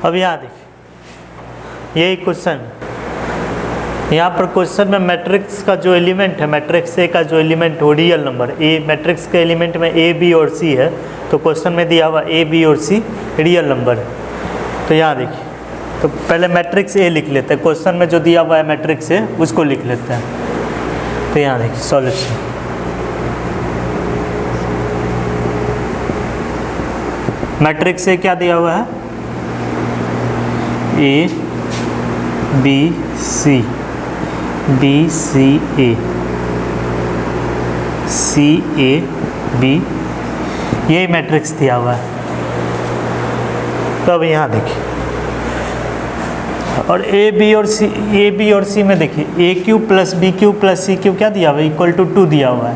अब यहाँ देखिए यही क्वेश्चन, यहाँ पर क्वेश्चन में मैट्रिक्स का जो एलिमेंट है, मैट्रिक्स ए का जो एलिमेंट हो रियल नंबर ए, मैट्रिक्स के एलिमेंट में ए बी और सी है, तो क्वेश्चन में दिया हुआ ए बी और सी रियल नंबर है। तो यहाँ देखिए, तो पहले मैट्रिक्स ए लिख लेते हैं, क्वेश्चन में जो दिया हुआ है मैट्रिक्स ए उसको लिख लेते हैं। तो यहाँ देखिए सॉल्यूशन, मैट्रिक्स ए क्या दिया हुआ है, A B C, B C A, C A B, यही मैट्रिक्स दिया हुआ है। तो अब यहाँ देखिए, और ए बी और सी में देखिए A Q plus B Q plus C Q क्या दिया हुआ है, इक्वल टू 2 दिया हुआ है।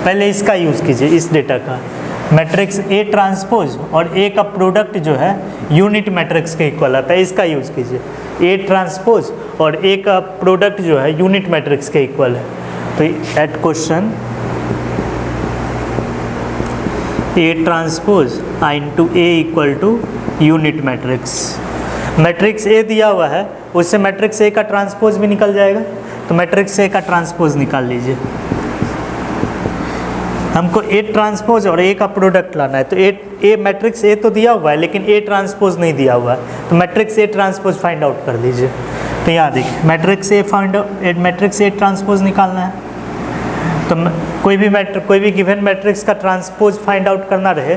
पहले इसका यूज़ कीजिए, इस डेटा का, मैट्रिक्स ए ट्रांसपोज और ए का प्रोडक्ट जो है यूनिट मैट्रिक्स के इक्वल आता है, इसका यूज़ कीजिए। ए ट्रांसपोज और ए का प्रोडक्ट जो है यूनिट मैट्रिक्स के इक्वल है। तो eight question A transpose into A equal to unit matrix, matrix A दिया हुआ है, उससे मैट्रिक्स ए का ट्रांसपोज भी निकल जाएगा। तो मैट्रिक्स ए का ट्रांसपोज निकाल लीजिए, हमको ए ट्रांसपोज और ए का प्रोडक्ट लाना है। तो ए मैट्रिक्स ए तो दिया हुआ है लेकिन ए ट्रांसपोज नहीं दिया हुआ है, तो matrix A transpose find out कर लीजिए। तो यहाँ देखिए matrix A matrix A transpose निकालना है। तो कोई भी गिवन मैट्रिक्स का ट्रांसपोज फाइंड आउट करना रहे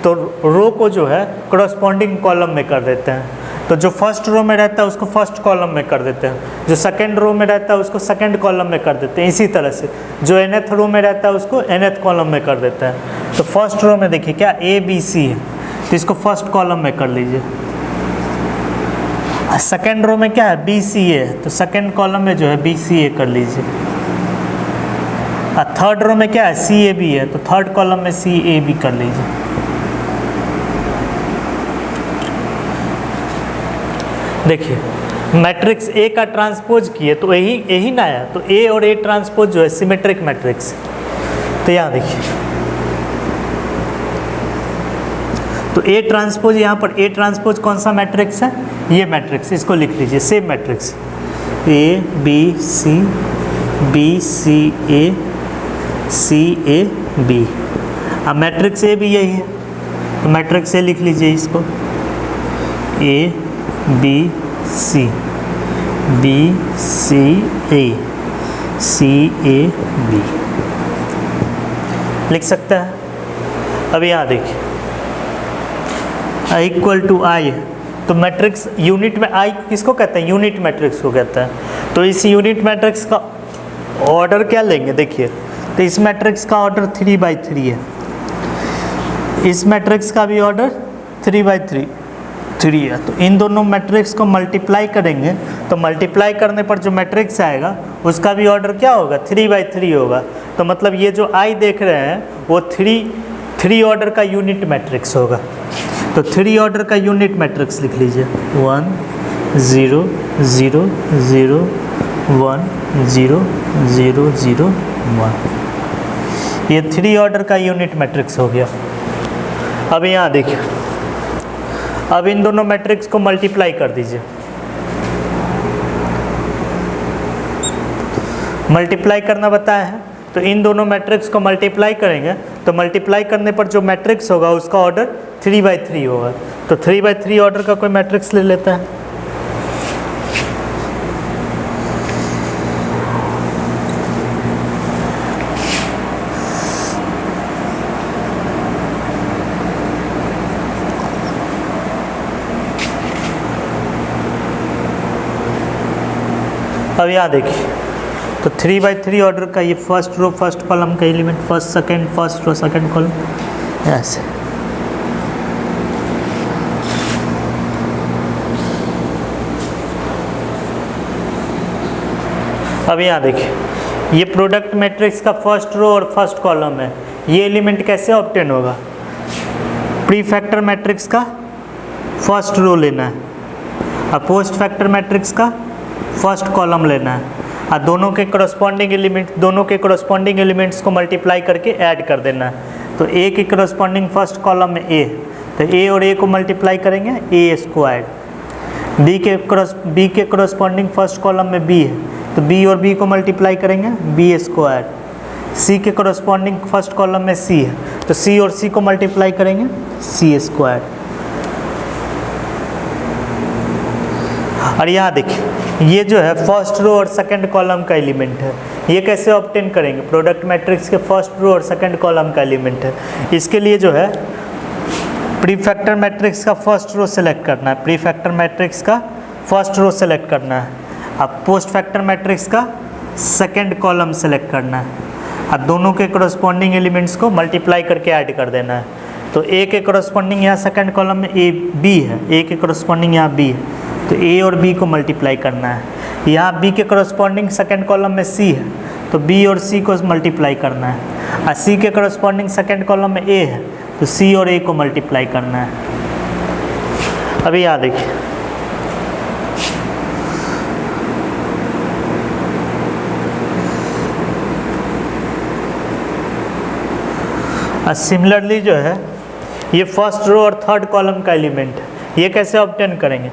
तो रो को जो है करस्पॉन्डिंग कॉलम में कर देते हैं। तो जो फर्स्ट रो में रहता है उसको फर्स्ट कॉलम में कर देते हैं, जो सेकंड रो में रहता है उसको सेकंड कॉलम में कर देते हैं। इसी तरह से जो nth रो में रहता है उसको nth कॉलम में कर देते हैं। तो फर्स्ट रो में देखिए क्या ए बी सी है, तो इसको फर्स्ट कॉलम में कर लीजिए। सेकंड रो में क्या है, बी सी ए, तो सेकंड कॉलम में जो है बी सी ए कर लीजिए। थर्ड रो में क्या है, सी ए बी है, तो थर्ड कॉलम में सी ए बी कर लीजिए। देखिए मैट्रिक्स ए का ट्रांसपोज किए तो यही ना आया, तो ए और ए ट्रांसपोज जो है सिमेट्रिक मैट्रिक्स। तो यहाँ देखिए, तो ए ट्रांसपोज, यहाँ पर ए ट्रांसपोज कौन सा मैट्रिक्स है, ये मैट्रिक्स, इसको लिख लीजिए same matrix, A B C A C A B. अब मैट्रिक्स ए भी यही है, तो मैट्रिक्स ए लिख लीजिए इसको, ए B C A C A B लिख सकता है। अब यहाँ देखिए आई इक्वल टू आई है, तो मैट्रिक्स यूनिट में आई किसको कहते हैं, यूनिट मैट्रिक्स को कहते हैं। तो इस यूनिट मैट्रिक्स का ऑर्डर क्या लेंगे, देखिए तो इस मैट्रिक्स का ऑर्डर 3/3 है, इस मैट्रिक्स का भी ऑर्डर 3/3 है। तो इन दोनों मैट्रिक्स को मल्टीप्लाई करेंगे, तो मल्टीप्लाई करने पर जो मैट्रिक्स आएगा उसका भी ऑर्डर क्या होगा, 3/3 होगा। तो मतलब ये जो आई देख रहे हैं वो 3 ऑर्डर का यूनिट मैट्रिक्स होगा। तो 3 ऑर्डर का यूनिट मैट्रिक्स लिख लीजिए, 1 0 0 0 1 0 0 0 1, ये 3 ऑर्डर का यूनिट मैट्रिक्स हो गया। अब यहाँ देखिए, अब इन दोनों मैट्रिक्स को मल्टीप्लाई कर दीजिए, मल्टीप्लाई करना बताया है, तो इन दोनों मैट्रिक्स को मल्टीप्लाई करेंगे, तो मल्टीप्लाई करने पर जो मैट्रिक्स होगा उसका ऑर्डर 3/3 होगा। तो 3/3 ऑर्डर का कोई मैट्रिक्स ले लेता है। अब यहाँ देखिए, तो 3/3 ऑर्डर का ये फर्स्ट रो फर्स्ट कॉलम का element, first row second column, ऐसे। अब यहाँ देखिए, ये प्रोडक्ट मैट्रिक्स का फर्स्ट रो और फर्स्ट कॉलम है, ये एलिमेंट कैसे ऑब्टेन होगा, प्री फैक्टर मैट्रिक्स का फर्स्ट रो लेना है और पोस्ट फैक्टर मैट्रिक्स का फर्स्ट कॉलम लेना है, और दोनों के करस्पॉन्डिंग एलिमेंट्स को मल्टीप्लाई करके ऐड कर देना है। तो ए के करस्पॉन्डिंग फर्स्ट कॉलम में ए, तो ए और ए को मल्टीप्लाई करेंगे, ए स्क्वायर, बी के करस्पॉन्डिंग फर्स्ट कॉलम में बी है, तो बी और बी को मल्टीप्लाई करेंगे बी स्क्वायर। सी के करस्पॉन्डिंग फर्स्ट कॉलम में सी है, तो सी और सी को मल्टीप्लाई करेंगे सी स्क्वायर। और यहाँ देखिए ये जो है फर्स्ट रो और सेकंड कॉलम का एलिमेंट है, ये कैसे ऑब्टेन करेंगे? प्रोडक्ट मैट्रिक्स के फर्स्ट रो और सेकंड कॉलम का एलिमेंट है। इसके लिए जो है प्रीफैक्टर मैट्रिक्स का फर्स्ट रो सेलेक्ट करना है, प्रीफैक्टर मैट्रिक्स का फर्स्ट रो सेलेक्ट करना है, अब पोस्ट फैक्टर मैट्रिक्स का सेकंड कॉलम सेलेक्ट करना है, अब दोनों के करस्पॉन्डिंग एलिमेंट्स को मल्टीप्लाई करके ऐड कर देना है। तो ए के करस्पॉन्डिंग यहाँ सेकंड कॉलम में ए बी है, ए के करस्पॉन्डिंग यहाँ बी है, तो ए और बी को मल्टीप्लाई करना है। यहाँ बी के करस्पॉन्डिंग सेकंड कॉलम में सी है, तो बी और सी को मल्टीप्लाई करना है। और सी के करस्पॉन्डिंग सेकंड कॉलम में ए है, तो सी और ए को मल्टीप्लाई करना है। अभी यहाँ देखिए सिमिलरली जो है ये फर्स्ट रो और थर्ड कॉलम का एलिमेंट है, ये कैसे ऑब्टेन करेंगे?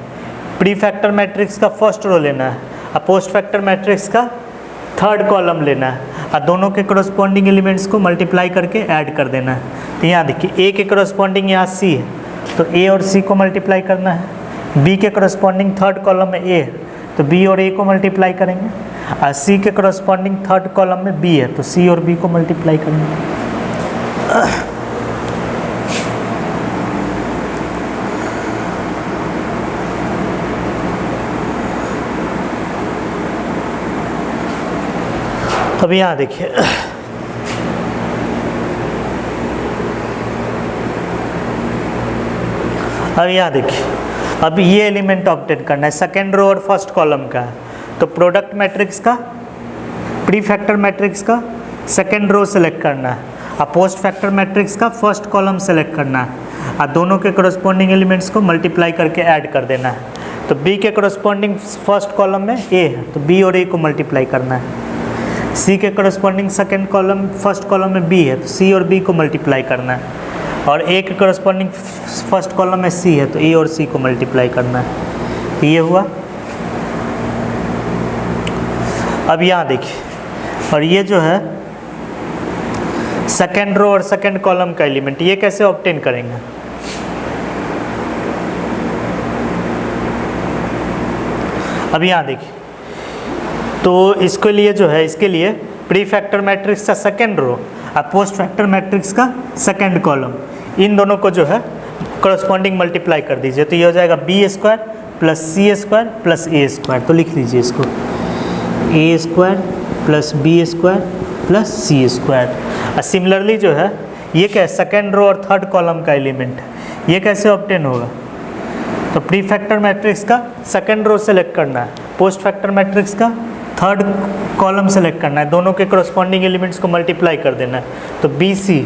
प्री फैक्टर मैट्रिक्स का फर्स्ट रो लेना है और पोस्ट फैक्टर मैट्रिक्स का थर्ड कॉलम लेना है और दोनों के करस्पॉन्डिंग एलिमेंट्स को मल्टीप्लाई करके ऐड कर देना है। तो यहाँ देखिए ए के करस्पॉन्डिंग यहाँ सी है, तो ए और सी को मल्टीप्लाई करना है। बी के करस्पॉन्डिंग थर्ड कॉलम में ए है, तो बी और ए को मल्टीप्लाई करेंगे। और सी के करस्पॉन्डिंग थर्ड कॉलम में बी है, तो सी और बी को मल्टीप्लाई करेंगे। अब यहाँ देखिए अब यहाँ देखिए अब ये एलिमेंट ऑब्टेन करना है, सेकेंड रो और फर्स्ट कॉलम का है। तो प्रोडक्ट मैट्रिक्स का प्री फैक्टर मैट्रिक्स का सेकेंड रो सेलेक्ट करना है और पोस्ट फैक्टर मैट्रिक्स का फर्स्ट कॉलम सेलेक्ट करना है और दोनों के करस्पॉन्डिंग एलिमेंट्स को मल्टीप्लाई करके ऐड कर देना है। तो बी के करस्पॉन्डिंग फर्स्ट कॉलम में ए है, तो बी और ए को मल्टीप्लाई करना है। सी के corresponding second column first column में बी है, तो सी और बी को मल्टीप्लाई करना है। और ए के करस्पॉन्डिंग फर्स्ट कॉलम में सी है, तो ए और सी को मल्टीप्लाई करना है। तो ये हुआ। अब यहाँ देखिए और ये जो है सेकेंड रो और सेकेंड कॉलम का एलिमेंट, ये कैसे ऑब्टेन करेंगे? अब यहाँ देखिए तो इसके लिए जो है इसके लिए प्री फैक्टर मैट्रिक्स का सेकेंड रो और पोस्ट फैक्टर मैट्रिक्स का सेकेंड कॉलम, इन दोनों को जो है करस्पॉन्डिंग मल्टीप्लाई कर दीजिए। तो ये हो जाएगा B square plus C square plus A square. तो लिख लीजिए इसको A square plus B square plus C square. और सिमिलरली जो है ये क्या है? सेकेंड रो और थर्ड कॉलम का एलिमेंट है, ये कैसे ऑब्टेन होगा? तो प्री फैक्टर मैट्रिक्स का सेकेंड रो सेलेक्ट करना है, पोस्ट फैक्टर मैट्रिक्स का थर्ड कॉलम सेलेक्ट करना है, दोनों के करस्पॉन्डिंग एलिमेंट्स को मल्टीप्लाई कर देना है। तो B C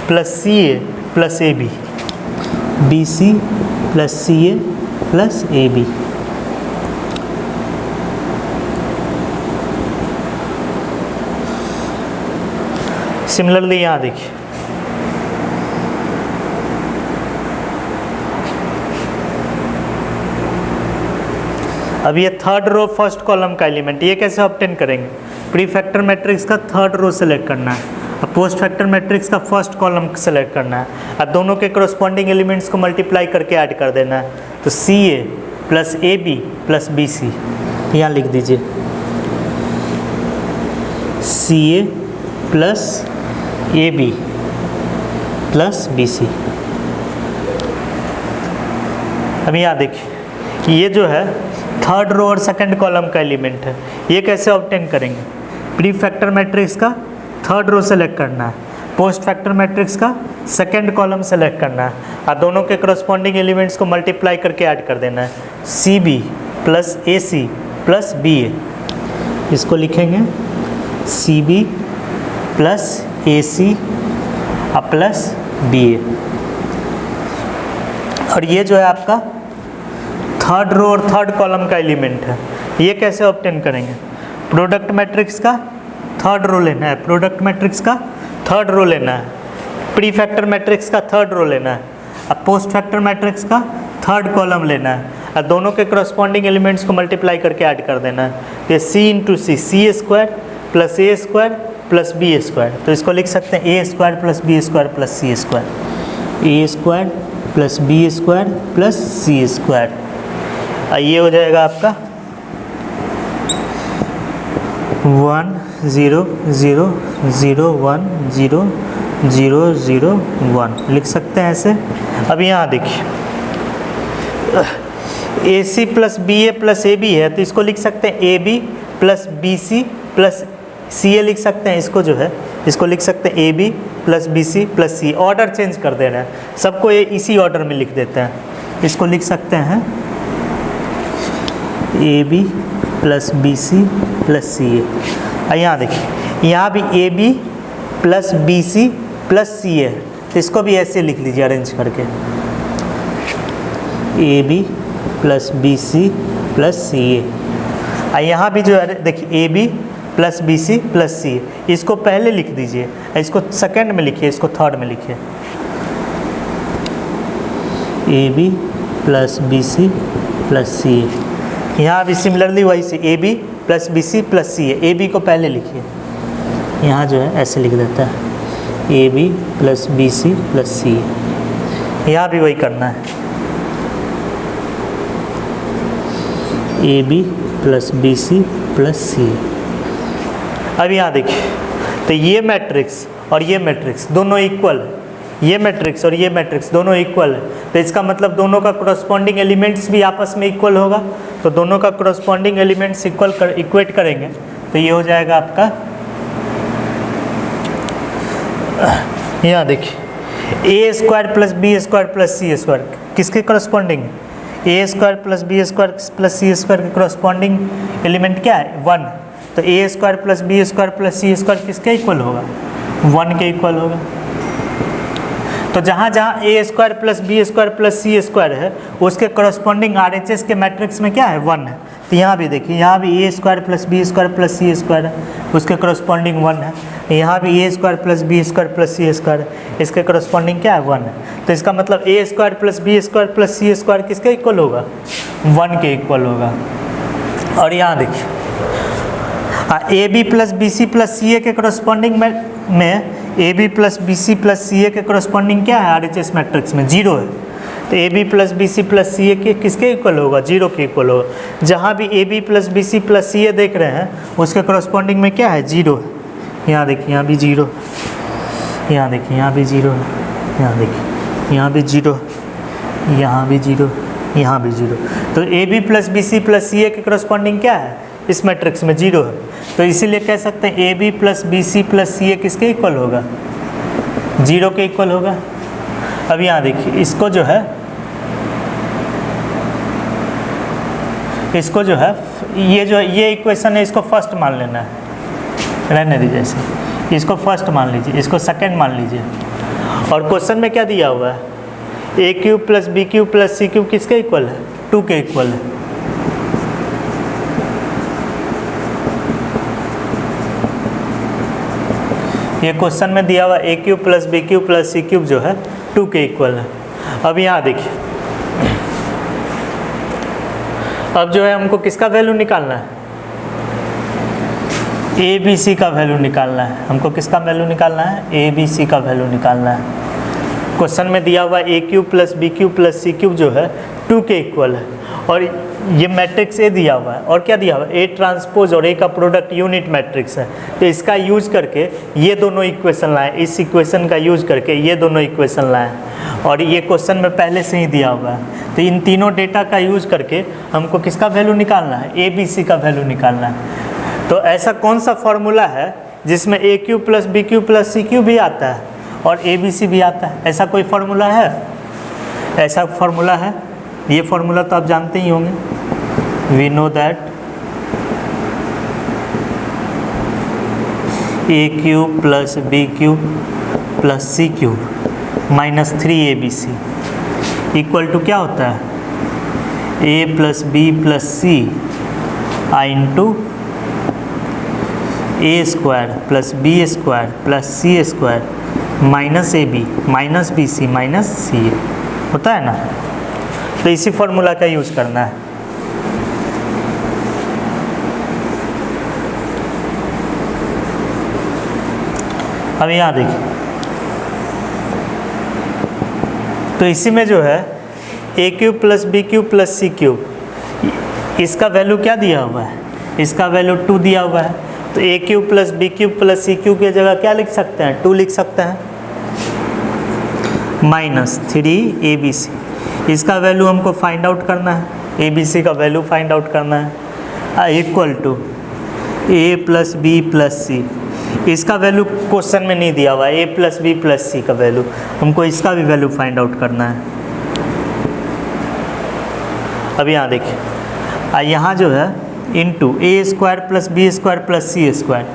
plus C A plus A B, B C plus C A plus A B. Similarly यहाँ देखिए अब ये थर्ड रो फर्स्ट कॉलम का एलिमेंट, ये कैसे ऑब्टेन करेंगे? प्री फैक्टर मैट्रिक्स का थर्ड रो सेलेक्ट करना है और पोस्ट फैक्टर मैट्रिक्स का फर्स्ट कॉलम सेलेक्ट करना है और दोनों के करस्पॉन्डिंग एलिमेंट्स को मल्टीप्लाई करके ऐड कर देना है। तो C A plus A B plus B C, यहाँ लिख दीजिए C A plus A B plus B C. अब यहाँ देखिए ये जो है थर्ड रो और सेकंड कॉलम का एलिमेंट है, ये कैसे ऑब्टेन करेंगे? प्री फैक्टर मैट्रिक्स का थर्ड रो सेलेक्ट करना है, पोस्ट फैक्टर मैट्रिक्स का सेकंड कॉलम सेलेक्ट करना है और दोनों के करस्पॉन्डिंग एलिमेंट्स को मल्टीप्लाई करके ऐड कर देना है। सी बी प्लस ए सी प्लस बी ए, इसको लिखेंगे सी बी प्लस ए सी प्लस बी ए। और ये जो है आपका थर्ड रो और थर्ड कॉलम का एलिमेंट है, ये कैसे ऑब्टेन करेंगे? प्रोडक्ट मैट्रिक्स का थर्ड रो लेना है, प्रोडक्ट मैट्रिक्स का थर्ड रो लेना है, प्री फैक्टर मैट्रिक्स का थर्ड रो लेना है, अब पोस्ट फैक्टर मैट्रिक्स का थर्ड कॉलम लेना है और दोनों के करस्पॉन्डिंग एलिमेंट्स को मल्टीप्लाई करके ऐड कर देना है। ये C into C, C square plus A square plus B square, तो इसको लिख सकते हैं A square plus B square plus C square, A square plus B square plus C square. ये हो जाएगा आपका 1 0 0 0 1 0 0 0 1 लिख सकते हैं ऐसे। अब यहाँ देखिए A C plus B A plus A B है, तो इसको लिख सकते हैं A B plus B C plus C A लिख सकते हैं। इसको जो है इसको लिख सकते हैं A B plus B C plus C. Order change कर दे रहे हैं, सबको ये इसी ऑर्डर में लिख देते हैं। इसको लिख सकते हैं A B plus B C plus C A. यहाँ देखिए यहाँ भी A B plus B C plus C A, तो इसको भी ऐसे लिख लीजिए अरेंज करके, A B plus B C plus C A. यहाँ भी जो है देखिए A B plus B C plus C, इसको पहले लिख दीजिए, इसको सेकंड में लिखिए, इसको थर्ड में लिखिए, A B plus B C plus C. यहाँ भी सिमिलरली वही से A B plus B C plus C, A B को पहले लिखिए, यहाँ जो है ऐसे लिख देता है A B plus B C plus C. यहाँ भी वही करना है, A B plus B C plus C. अब यहाँ देखिए तो ये मैट्रिक्स और ये मैट्रिक्स दोनों इक्वल है, ये मैट्रिक्स और ये मैट्रिक्स दोनों इक्वल है, तो इसका मतलब दोनों का कोरस्पॉन्डिंग एलिमेंट्स भी आपस में इक्वल होगा। तो दोनों का कोरस्पॉन्डिंग एलिमेंट्स इक्वेट करेंगे तो ये हो जाएगा आपका, यहाँ देखिए A square plus B square plus C square किसके कोरस्पॉन्डिंग है, A square plus B square plus C square के कोरस्पॉन्डिंग एलिमेंट क्या है 1, तो A square plus B square plus C square किसके इक्वल होगा 1 के इक्वल होगा। तो जहाँ जहाँ A square plus B square plus C square है उसके कोरस्पॉन्डिंग RHS के मैट्रिक्स में क्या है 1 है। तो यहाँ भी देखिए यहाँ भी A square plus B square plus C square है, उसके कोरस्पॉन्डिंग 1 है। यहाँ भी A square plus B square plus C square है, इसके कोरस्पॉन्डिंग क्या है 1 है। तो इसका मतलब A square plus B square plus C square किसके इक्वल होगा 1 के इक्वल होगा। और यहाँ देखिए A B plus B C plus C A के कोरस्पॉन्डिंग में A B plus B C plus C A के कोरस्पॉन्डिंग क्या है RHS मैट्रिक्स में 0 है। तो A B plus B C plus C A के किसके इक्वल होगा 0 के इक्वल होगा। जहाँ भी A B plus B C plus C A देख रहे हैं उसके कोरस्पॉन्डिंग में क्या है 0 है। यहाँ देखिए यहाँ भी 0, यहाँ देखिए यहाँ भी 0 है, यहाँ देखिए यहाँ भी 0, यहाँ भी 0, यहाँ भी 0। तो A B plus B C plus C A के कोरस्पॉन्डिंग क्या है इस मैट्रिक्स में 0 है। तो इसीलिए कह सकते हैं A B plus B C plus C A किसके इक्वल होगा 0 के इक्वल होगा। अब यहाँ देखिए इसको जो है ये इक्वेशन है, इसको फर्स्ट मान लेना है, रहने दीजिए ऐसे, इसको फर्स्ट मान लीजिए, इसको सेकंड मान लीजिए। और क्वेश्चन में क्या दिया हुआ है A cube plus B cube plus C cube किसके इक्वल है 2 के इक्वल है। ये क्वेश्चन में दिया हुआ A cube plus B cube plus C cube जो है 2 के इक्वल है। अब यहाँ देखिए अब जो है हमको किसका वैल्यू निकालना है ए बी सी का वैल्यू निकालना है। हमको किसका वैल्यू निकालना है ए बी सी का वैल्यू निकालना है। क्वेश्चन में दिया हुआ A cube plus B cube plus C cube जो है 2 के इक्वल है और ये मैट्रिक्स ए दिया हुआ है और क्या दिया हुआ है ए ट्रांसपोज और ए का प्रोडक्ट यूनिट मैट्रिक्स है। तो इसका यूज करके ये दोनों इक्वेशन लाएं, इस इक्वेशन का यूज करके ये दोनों इक्वेशन लाएं और ये क्वेश्चन में पहले से ही दिया हुआ है। तो इन तीनों डेटा का यूज करके हमको किसका वैल्यू निकालना है ए बी सी का वैल्यू निकालना है। तो ऐसा कौन सा फॉर्मूला है जिसमें A cube plus B cube plus C cube भी आता है और ए बी सी भी आता है, ऐसा कोई फार्मूला है? ऐसा फार्मूला है, ये फार्मूला तो आप जानते ही होंगे। We know that A cube plus B cube plus C cube minus 3abc equal to क्या होता है A plus B plus C into A square plus B square plus C square minus A B minus B C minus C A होता है ना। तो इसी formula का use करना है। अब यहाँ देखिए, तो इसी में जो है A cube plus B cube plus C cube, इसका वैल्यू क्या दिया हुआ है, इसका वैल्यू 2 दिया हुआ है। तो A cube plus B cube plus C cube की जगह क्या लिख सकते हैं, 2 लिख सकते हैं, -3abc। इसका वैल्यू हमको फाइंड आउट करना है, abc का वैल्यू फाइंड आउट करना है, equal to a plus B plus C. इसका वैल्यू क्वेश्चन में नहीं दिया हुआ है, a plus B plus C का वैल्यू, हमको इसका भी वैल्यू फाइंड आउट करना है। अब यहाँ देखिए, यहाँ जो है into A square plus B square plus C square,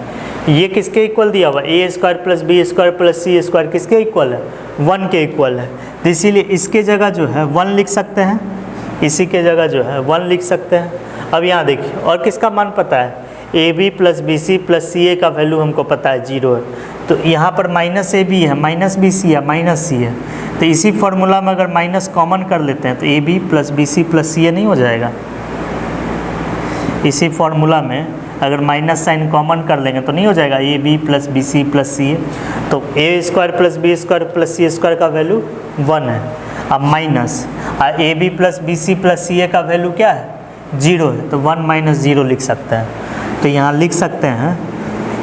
ये किसके इक्वल दिया हुआ है, A square plus B square plus C square किसके इक्वल है, 1 के इक्वल है। तो इसीलिए इसके जगह जो है 1 लिख सकते हैं, इसी के जगह जो है 1 लिख सकते हैं। अब यहाँ देखिए, और किसका मान पता है, A B plus B C plus C A का वैल्यू हमको पता है 0 है। तो यहाँ पर माइनस ए बी है, माइनस बी सी है, माइनस सी है। तो इसी फॉर्मूला में अगर माइनस कॉमन कर लेते हैं तो A B plus B C plus C A नहीं हो जाएगा। इसी फॉर्मूला में अगर माइनस साइन कॉमन कर लेंगे तो नहीं हो जाएगा, A B plus B C plus C A. तो A square plus B square plus C square का वैल्यू 1 है। अब minus A B plus B C plus C A का वैल्यू क्या है, 0 है। तो 1 माइनस 0 लिख सकते हैं। तो यहाँ लिख सकते हैं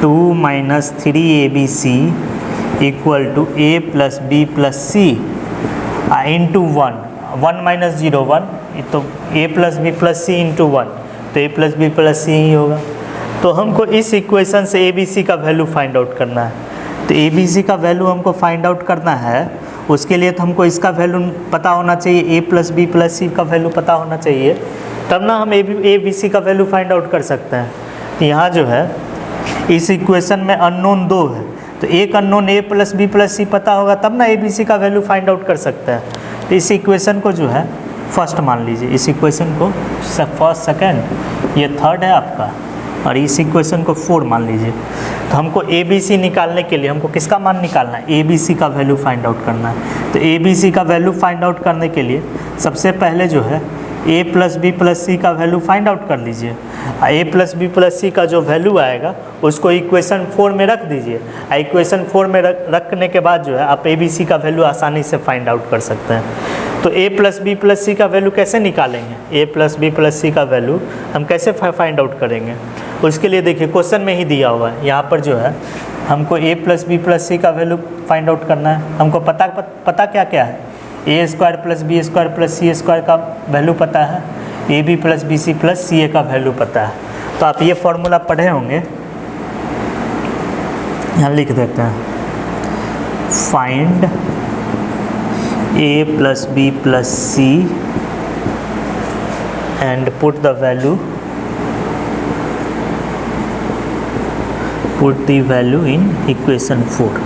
2 minus 3abc equal to A plus B plus C into 1, 1 minus 0 1, तो A plus B plus C into 1, तो A plus B plus C ही होगा। तो हमको इस इक्वेशन से ए बी सी का वैल्यू फाइंड आउट करना है। तो ए बी सी का वैल्यू हमको फाइंड आउट करना है, उसके लिए तो हमको इसका वैल्यू पता होना चाहिए, ए प्लस बी प्लस सी का वैल्यू पता होना चाहिए, तब ना हम ए बी सी का वैल्यू फाइंड आउट कर सकते हैं। यहाँ जो है इस इक्वेशन में अननोन 2 है, तो एक अननोन ए प्लस बी प्लस सी पता होगा तब ना ए बी सी का वैल्यू फाइंड आउट कर सकते हैं। तो इस इक्वेशन को जो है फर्स्ट मान लीजिए, इस इक्वेशन को फर्स्ट, सेकंड, ये थर्ड है आपका, और इस इक्वेशन को 4 मान लीजिए। तो हमको ए बी सी निकालने के लिए हमको किसका मान निकालना है, ए बी सी का वैल्यू फाइंड आउट करना है। तो ए बी सी का वैल्यू फाइंड आउट करने के लिए सबसे पहले जो है A plus B plus C का वैल्यू फाइंड आउट कर लीजिए। ए प्लस बी प्लस सी का जो वैल्यू आएगा उसको इक्वेशन 4 में रख दीजिए। इक्वेशन 4 में रखने के बाद जो है आप ए बी सी का वैल्यू आसानी से फाइंड आउट कर सकते हैं। तो A plus B plus C का वैल्यू कैसे निकालेंगे, ए प्लस बी प्लस सी का वैल्यू हम कैसे फाइंड आउट करेंगे, उसके लिए देखिए क्वेश्चन में ही दिया हुआ है। यहाँ पर जो है हमको ए प्लस बी प्लस सी का वैल्यू फाइंड आउट करना है। हमको पता क्या क्या है, A square plus B square plus C square का वैल्यू पता है, A B plus B C plus C A का वैल्यू पता है। तो आप ये फॉर्मूला पढ़े होंगे, यहाँ लिख देते हैं, find A plus B plus C and put the value in equation 4।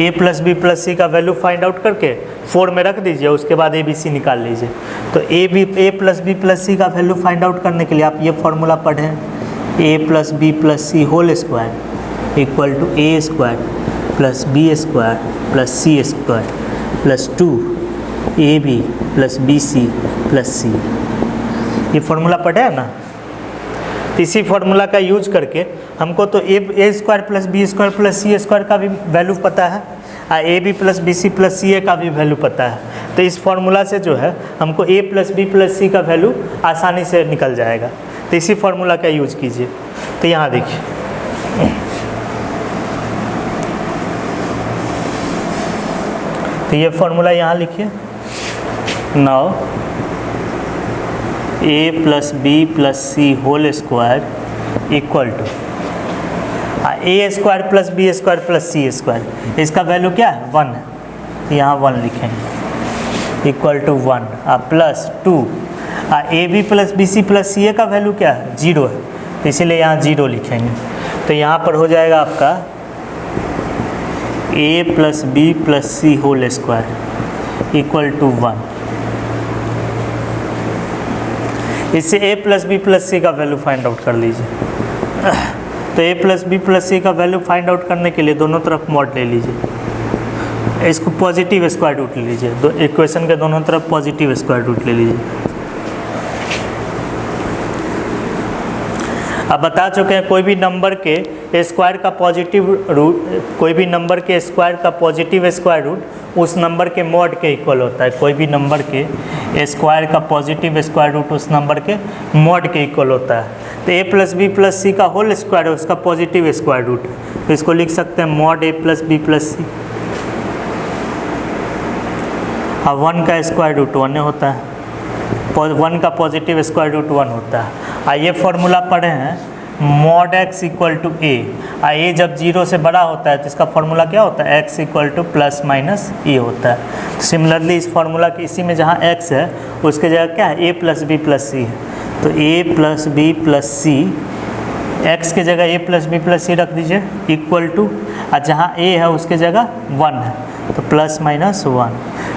A plus B plus C का वैल्यू फाइंड आउट करके 4 में रख दीजिए, उसके बाद ए बी सी निकाल लीजिए। तो A plus B plus C का वैल्यू फाइंड आउट करने के लिए आप ये फॉर्मूला पढ़ें, A plus B plus C whole square equal to A square plus B square plus C square plus 2ab plus B C plus C. ये formula पढ़े है ना। इसी फार्मूला का यूज करके हमको तो A square plus B square plus C square का भी वैल्यू पता है, A B plus B C plus C A का भी वैल्यू पता है। तो इस फार्मूला से जो है हमको ए प्लस बी प्लस सी का वैल्यू आसानी से निकल जाएगा। तो इसी फार्मूला का यूज कीजिए। तो यहाँ देखिए, तो ये फार्मूला यहाँ लिखिए, now A plus B plus C whole square equal to A square plus B square plus C square, इसका वैल्यू क्या है 1 है, यहाँ 1 लिखेंगे equal to 1 plus 2 A B plus B C plus C A का value क्या है 0 है, तो इसीलिए यहाँ 0 लिखेंगे। तो यहाँ पर हो जाएगा आपका A plus B plus C whole square equal to 1। इससे A plus B plus C का वैल्यू फाइंड आउट कर लीजिए। तो A plus B plus C का वैल्यू फाइंड आउट करने के लिए दोनों तरफ मॉड ले लीजिए, इसको पॉजिटिव स्क्वायर रूट ले लीजिए, दो इक्वेशन के दोनों तरफ पॉजिटिव स्क्वायर रूट ले लीजिए। अब बता चुके हैं कोई भी नंबर के स्क्वायर का पॉजिटिव रूट, कोई भी नंबर के स्क्वायर का पॉजिटिव स्क्वायर रूट उस नंबर के मॉड के इक्वल होता है। कोई भी नंबर के स्क्वायर का पॉजिटिव स्क्वायर रूट उस नंबर के मॉड के इक्वल होता है। तो a plus B plus C का होल स्क्वायर है उसका पॉजिटिव स्क्वायर रूट, तो इसको लिख सकते हैं mod a plus B plus C. अब 1 का स्क्वायर रूट 1 होता है, 1 का पॉजिटिव स्क्वायर रूट 1 होता है। आइए फॉर्मूला पढ़े हैं मॉड x इक्वल टू ए। ए जब 0 से बड़ा होता है तो इसका फॉर्मूला क्या होता है, x equal to plus minus A होता है। सिमिलरली इस फॉर्मूला की इसी में जहाँ x है उसके जगह क्या है, a plus B plus C है, तो a plus B plus C, x के जगह a plus B plus C रख दीजिए इक्वल टू, और जहाँ a है उसके जगह 1 है तो प्लस माइनस 1।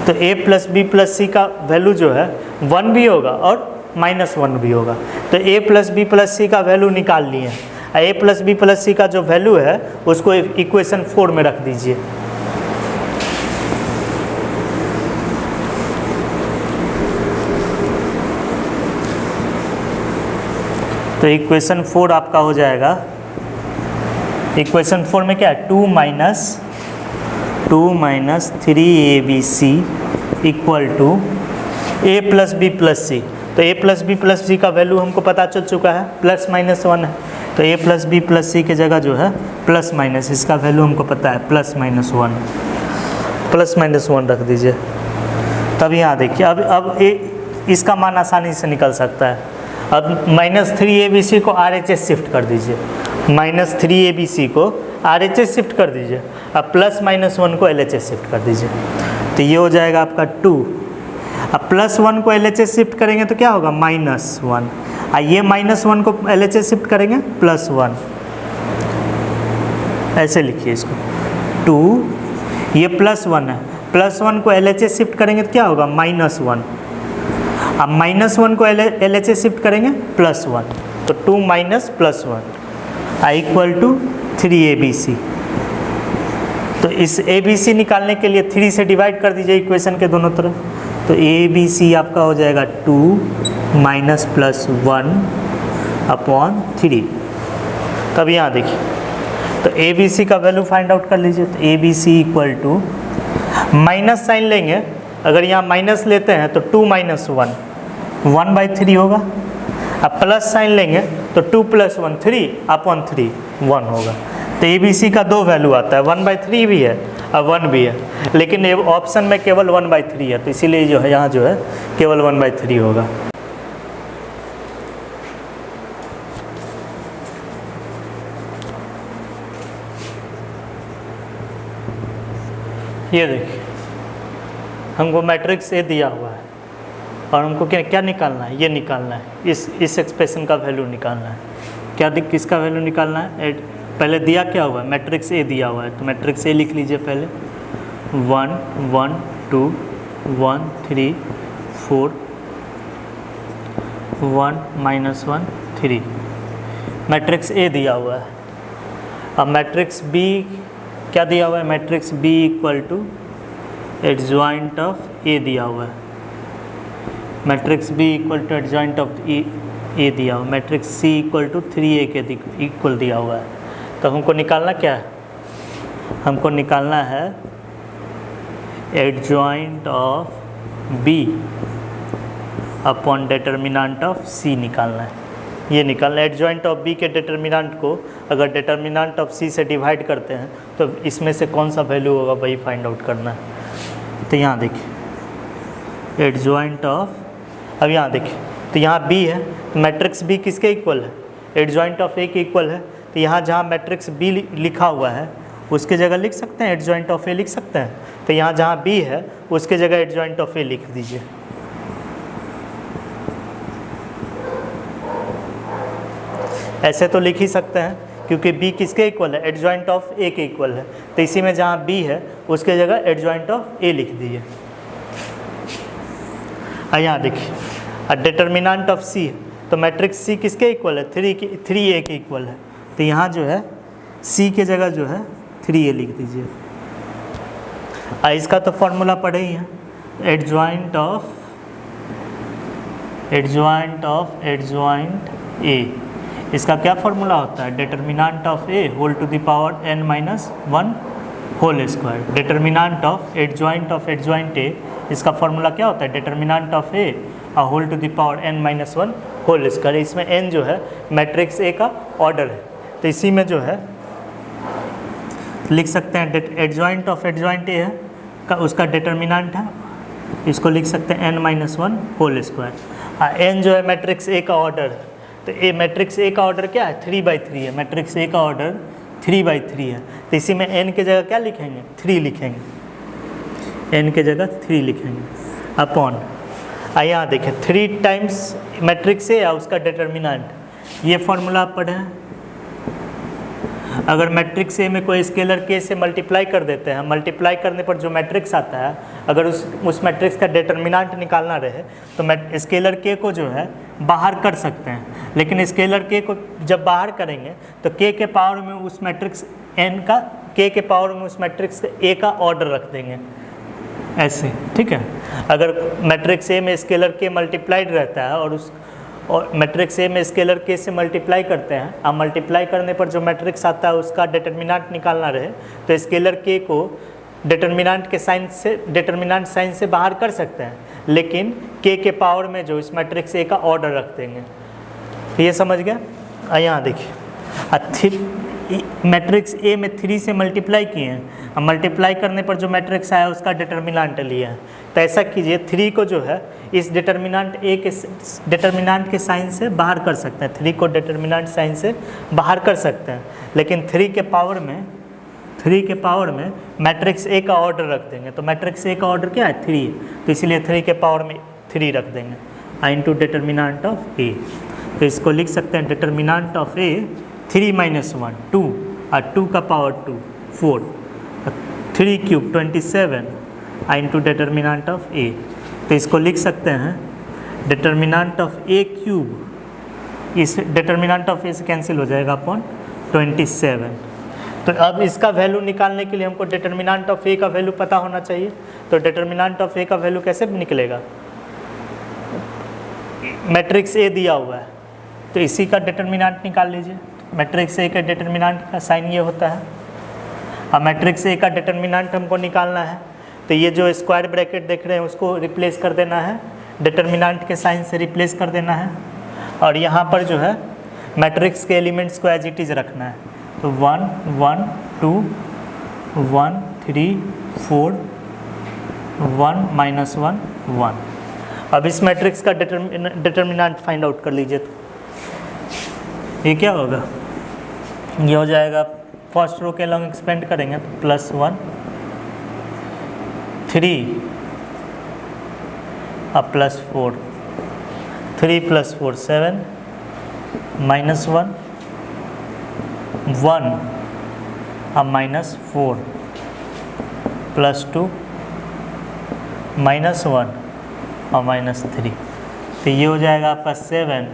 तो a plus B plus C का वैल्यू जो है 1 भी होगा और -1 भी होगा। तो a plus B plus C का वैल्यू निकाल लिए। a plus B plus C का जो वैल्यू है उसको इक्वेशन 4 में रख दीजिए। तो इक्वेशन 4 आपका हो जाएगा, इक्वेशन 4 में क्या है, 2 minus 3abc equal to a plus B plus C. तो a plus B plus C का वैल्यू हमको पता चल चुका है प्लस माइनस 1 है, तो a प्लस बी प्लस सी के जगह जो है प्लस माइनस, इसका वैल्यू हमको पता है प्लस माइनस 1 रख दीजिए। तब यहाँ देखिए अब इसका मान आसानी से निकल सकता है। अब -3abc को RHS शिफ्ट कर दीजिए, -3abc को RHS शिफ्ट कर दीजिए, अब +-1 को LHS शिफ्ट कर दीजिए, तो ये हो जाएगा आपका 2। अब +1 को LHS शिफ्ट करेंगे तो क्या होगा, -1, और ये -1 को LHS शिफ्ट करेंगे +1, ऐसे लिखिए इसको 2, ये +1 है, +1 को LHS शिफ्ट करेंगे तो क्या होगा, -1, अब -1 को LHS शिफ्ट करेंगे +1, तो 2 माइनस +1 इक्वल टू 3abc। तो इस abc निकालने के लिए 3 से डिवाइड कर दीजिए इक्वेशन के दोनों तरफ, तो abc आपका हो जाएगा 2 माइनस +1 अपॉन 3। तब यहाँ देखिए, तो abc का वैल्यू फाइंड आउट कर लीजिए, तो abc equal to minus sign लेंगे, अगर यहाँ माइनस लेते हैं तो 2 माइनस 1/3 होगा, अब प्लस साइन लेंगे तो 2 + 1 3 अपॉन 3 1 होगा। तो ABC का 2 वैल्यू आता है, 1/3 भी है और 1 भी है, लेकिन ये ऑप्शन में केवल 1/3 है, तो इसीलिए जो है यहाँ जो है केवल 1/3 होगा। ये देखिए हमको मैट्रिक्स ए दिया हुआ है और हमको क्या निकालना है, ये निकालना है, इस एक्सप्रेशन का वैल्यू निकालना है। क्या किसका वैल्यू निकालना है, पहले दिया क्या हुआ है, मैट्रिक्स ए दिया हुआ है, तो मैट्रिक्स ए लिख लीजिए पहले, 1 1 2 1 3 4 1 -1 3, मैट्रिक्स ए दिया हुआ है। अब मैट्रिक्स बी क्या दिया हुआ है, matrix B equal to adjoint of A दिया हुआ है, matrix B equal to adjoint of A दिया हुआ है, matrix C equal to 3a के इक्वल दिया हुआ है। तो हमको निकालना क्या है, हमको निकालना है adjoint of B upon determinant of C निकालना है। ये निकालना है एडजॉइंट ऑफ बी के डिटर्मिनेंट को अगर डिटर्मिनेंट ऑफ सी से डिवाइड करते हैं तो इसमें से कौन सा वैल्यू होगा वही फाइंड आउट करना है। तो यहाँ देखिए एडजॉइंट ऑफ, अब यहाँ देखिए तो यहाँ बी है, तो मैट्रिक्स बी किसके इक्वल है, एडजॉइंट ऑफ ए के इक्वल है, तो यहाँ जहाँ मैट्रिक्स बी लिखा हुआ है उसके जगह लिख सकते हैं एडजॉइंट ऑफ ए लिख सकते हैं, तो यहाँ जहाँ बी है उसके जगह एडजॉइंट ऑफ ए लिख दीजिए। ऐसे तो लिख ही सकते हैं क्योंकि b किसके इक्वल है, एडजॉइंट ऑफ ए के इक्वल है, तो इसी में जहाँ b है उसके जगह एडजॉइंट ऑफ ए लिख दीजिए। यहाँ देखिए डिटर्मिनेंट ऑफ c, तो मैट्रिक्स c किसके इक्वल है, 3a के इक्वल है, तो यहाँ जो है c के जगह जो है 3a लिख दीजिए। इसका तो फॉर्मूला पढ़े ही है, एडजॉइंट ए, इसका क्या फॉर्मूला होता है, determinant of A whole to the power n minus 1 whole square. Determinant of adjoint A, इसका फॉर्मूला क्या होता है, determinant of A whole to the power n minus 1 whole square. इसमें n जो है मैट्रिक्स ए का ऑर्डर है, तो इसी में जो है लिख सकते हैं एडजॉइंट ऑफ एडजॉइंट ए है का उसका डिटर्मिनेंट है, इसको लिख सकते हैं n minus 1 whole square. n जो है मैट्रिक्स ए का ऑर्डर है, तो ए मैट्रिक्स ए का ऑर्डर क्या है, 3/3 है। मैट्रिक्स ए का ऑर्डर 3/3 है, तो इसी में n के जगह क्या लिखेंगे, 3 लिखेंगे, n के जगह 3 लिखेंगे अपॉन, यहाँ देखिए 3 टाइम्स मैट्रिक्स ए है उसका डिटर्मिनेंट, ये फॉर्मूला आप पढ़े हैं। अगर मैट्रिक्स ए में कोई स्केलर के से मल्टीप्लाई कर देते हैं, मल्टीप्लाई करने पर जो मैट्रिक्स आता है, अगर उस मैट्रिक्स का डिटर्मिनेंट निकालना रहे तो स्केलर के को जो है बाहर कर सकते हैं, लेकिन स्केलर के को जब बाहर करेंगे तो के पावर में उस मैट्रिक्स एन का, के पावर में उस मैट्रिक्स ए का ऑर्डर रख देंगे ऐसे, ठीक है। अगर मैट्रिक्स ए में स्केलर के मल्टीप्लाइड रहता है और मैट्रिक्स ए में स्केलर के से मल्टीप्लाई करते हैं, अब मल्टीप्लाई करने पर जो मैट्रिक्स आता है उसका डिटर्मिनेंट निकालना रहे तो स्केलर के को डिटर्मिनेंट साइन से बाहर कर सकते हैं, लेकिन के पावर में जो इस मैट्रिक्स ए का ऑर्डर रख देंगे। तो ये समझ गया। यहाँ देखिए मैट्रिक्स ए में 3 से मल्टीप्लाई किए हैं, अब मल्टीप्लाई करने पर जो मैट्रिक्स आया उसका डिटर्मिनेंट लिया है, तो ऐसा कीजिए 3 को जो है इस डिटर्मिनेंट ए के डिटर्मिनेंट के साइन से बाहर कर सकते हैं, 3 को डिटर्मिनेंट साइन से बाहर कर सकते हैं, लेकिन 3 के पावर में मैट्रिक्स ए का ऑर्डर रख देंगे, तो मैट्रिक्स ए का ऑर्डर क्या है, 3 है, तो इसीलिए 3 के पावर में 3 रख देंगे इंटू डिटर्मिनेंट ऑफ ए। तो इसको लिख सकते हैं डिटर्मिनेंट ऑफ ए 3 माइनस 1 2 और 2 का power 2 4, 3 cube 27 into determinant of A. तो इसको लिख सकते हैं डिटर्मिनेंट ऑफ ए क्यूब, इस डिटर्मिनेंट ऑफ ए से कैंसिल हो जाएगा अपॉन 27। तो अब इसका वैल्यू निकालने के लिए हमको डिटर्मिनेंट ऑफ ए का वैल्यू पता होना चाहिए, तो डिटर्मिनेंट ऑफ ए का वैल्यू कैसे निकलेगा, मैट्रिक्स ए दिया हुआ है तो इसी का डिटर्मिनेंट निकाल लीजिए। मैट्रिक्स ए का डिटर्मिनेंट का साइन ये होता है, अब मैट्रिक्स ए का डिटर्मिनेंट हमको निकालना है, तो ये जो स्क्वायर ब्रैकेट देख रहे हैं उसको रिप्लेस कर देना है, डिटर्मिनेंट के साइन से रिप्लेस कर देना है, और यहाँ पर जो है मैट्रिक्स के एलिमेंट्स को एज इट इज़ रखना है, तो 1 1 2 1 3 4 1 माइनस 1 1। अब इस मैट्रिक्स का डिटर्मिनेंट फाइंड आउट कर लीजिए, तो ये क्या होगा, ये हो जाएगा फर्स्ट रो के लॉन्ग एक्सपेंड करेंगे तो +1 3 अब +4 3 + 4 7 -1 1 अब -4 +2 -1 और -3, तो ये हो जाएगा आपका 7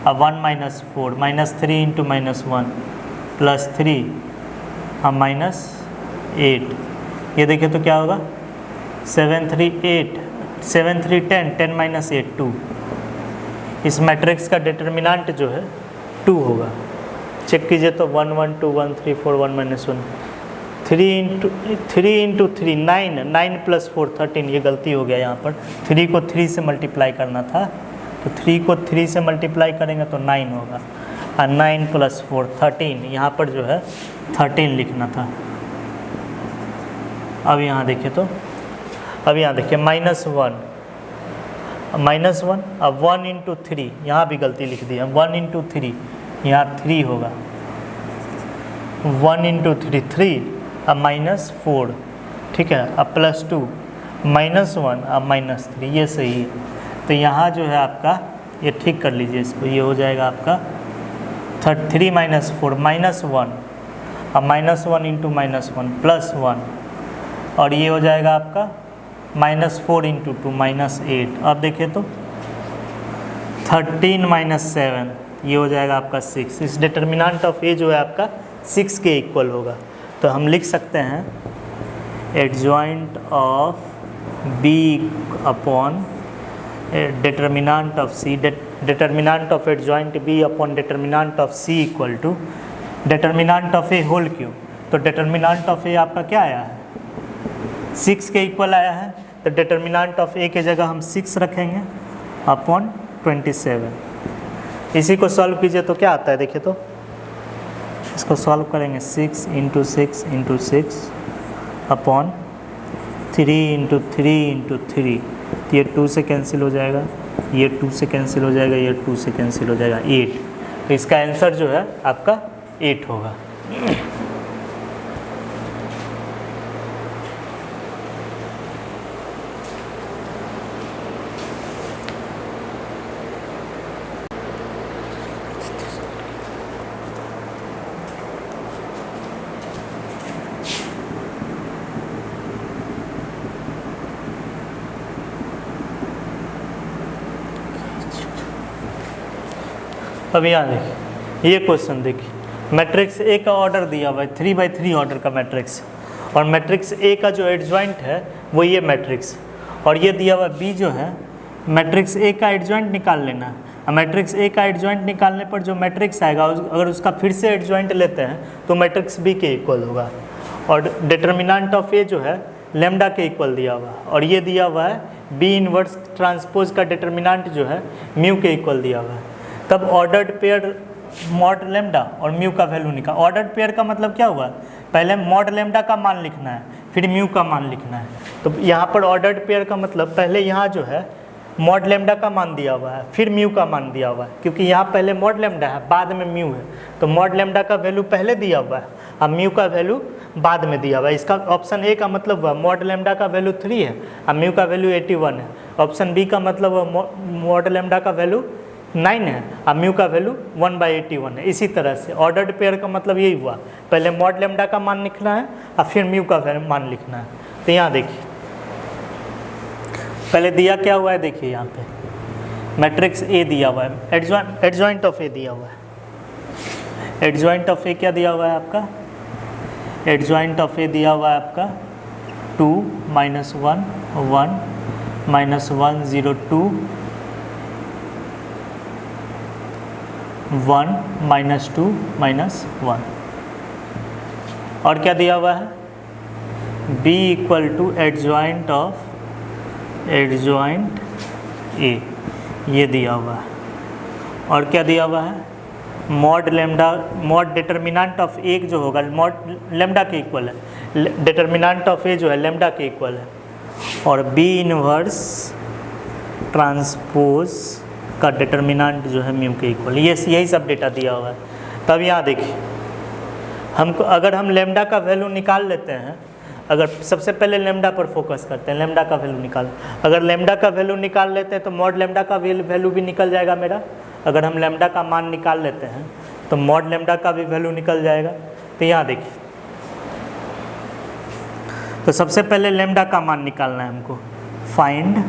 अब 1 - 4 -3 × -1 +3 अब -8, ये देखिए तो क्या होगा 7 3 8 7 3 10 10 - 8 2। इस मैट्रिक्स का डिटर्मिनेंट जो है 2 होगा, चेक कीजिए तो 1 1 2 1 3 4 1 -1 3 × 3 9 9 + 4 13, ये गलती हो गया यहाँ पर, 3 को 3 से मल्टीप्लाई करना था, तो 3 को 3 से मल्टीप्लाई करेंगे तो 9 होगा, और 9 + 4 13, यहाँ पर जो है 13 लिखना था। अब यहाँ देखिए तो अब यहाँ देखिए -1 अब 1 × 3, यहाँ भी गलती लिख दी है, 1 × 3 यहाँ 3 होगा, 1 × 3 3 अब -4, ठीक है, अब +2 -1 अब -3, ये सही है। तो यहाँ जो है आपका, ये ठीक कर लीजिए इसको, ये हो जाएगा आपका 3 - 4 -1 अब -1 × -1 +1, और ये हो जाएगा आपका -4 × 2 -8। अब देखिए तो 13 - 7, ये हो जाएगा आपका 6। इस डिटर्मिनेंट ऑफ ए जो है आपका 6 के इक्वल होगा, तो हम लिख सकते हैं adjoint of B upon determinant of C, determinant of adjoint B upon determinant of C equal to determinant of A whole cube. तो determinant of A आपका क्या आया है 6 के इक्वल आया है, तो determinant of A के जगह हम 6 रखेंगे अपॉन 27। इसी को सॉल्व कीजिए तो क्या आता है देखिए, तो इसको सॉल्व करेंगे 6 into 6 into 6 upon 3 into 3 into 3, ये 2 से कैंसिल हो जाएगा, ये 2 से कैंसिल हो जाएगा, ये 2 से कैंसिल हो जाएगा, 8। तो इसका आंसर जो है आपका 8 होगा। अब यहाँ देखिए, ये क्वेश्चन देखिए, मैट्रिक्स ए का ऑर्डर दिया हुआ है 3×3 ऑर्डर का मैट्रिक्स, और मैट्रिक्स ए का जो एडजॉइंट है वो ये मैट्रिक्स, और ये दिया हुआ बी जो है मैट्रिक्स ए का एडजॉइंट निकाल लेना है। और मैट्रिक्स ए का एडजॉइंट निकालने पर जो मैट्रिक्स आएगा अगर उसका फिर से एडजॉइंट लेते हैं तो मैट्रिक्स बी के इक्वल होगा, और डिटर्मिनेंट ऑफ ए जो है लेमडा के इक्वल दिया हुआ है, और ये दिया हुआ है बी इनवर्स ट्रांसपोज का डिटर्मिनेंट जो है म्यू के इक्वल दिया हुआ है। तब ऑर्डर्ड पेयर मॉड लेमडा और म्यू का वैल्यू निकाल। ऑर्डर्ड पेयर का मतलब क्या हुआ, पहले मॉड लेमडा का मान लिखना है फिर म्यू का मान लिखना है। तो यहाँ पर ऑर्डर्ड पेयर का मतलब पहले यहाँ जो है मॉड लेमडा का मान दिया हुआ है फिर म्यू का मान दिया हुआ है, क्योंकि यहाँ पहले मॉड लेमडा है बाद में म्यू है, तो मॉड लेमडा का वैल्यू पहले दिया हुआ है और म्यू का वैल्यू बाद में दिया हुआ है। इसका ऑप्शन ए का मतलब हुआ मॉड लेमडा का वैल्यू 3 है और म्यू का वैल्यू 81 है। ऑप्शन बी का मतलब हुआ मॉड लेमडा का वैल्यू 9 है और म्यू का वैल्यू 1/81 है। इसी तरह से ऑर्डर्ड पेयर का मतलब यही हुआ, पहले मॉड लेमडा का मान लिखना है और फिर म्यू का मान लिखना है। तो यहाँ देखिए पहले दिया क्या हुआ है, देखिए यहाँ पे मैट्रिक्स ए दिया हुआ है, एडजॉइंट ऑफ ए दिया हुआ है। एडजॉइंट ऑफ ए क्या दिया हुआ है आपका, एडजॉइंट ऑफ ए दिया हुआ है आपका 2 - 1 1 -1 0 2 1 -2 -1, और क्या दिया हुआ है b equal to adjoint of adjoint A, ये दिया हुआ है। और क्या दिया हुआ है mod lambda, mod determinant of A जो होगा मॉड लेमडा के इक्वल है, डिटर्मिनेंट ऑफ ए जो है लेमडा के इक्वल है, और b इनवर्स ट्रांसपोज का डिटर्मिनेंट जो है म्यू के इक्वल, ये यही सब डेटा दिया हुआ है। तब यहाँ देखिए हमको अगर हम लेमडा का वैल्यू निकाल लेते हैं, अगर सबसे पहले लेमडा पर फोकस करते हैं, लेमडा का वैल्यू निकाल, अगर लेमडा का वैल्यू निकाल लेते हैं तो मॉड लेमडा का वैल्यू भी निकल जाएगा मेरा। अगर हम लेमडा का मान निकाल लेते हैं तो मॉड लेमडा का भी वैल्यू निकल जाएगा। तो यहाँ देखिए, तो सबसे पहले लेमडा का मान निकालना है हमको, फाइंड,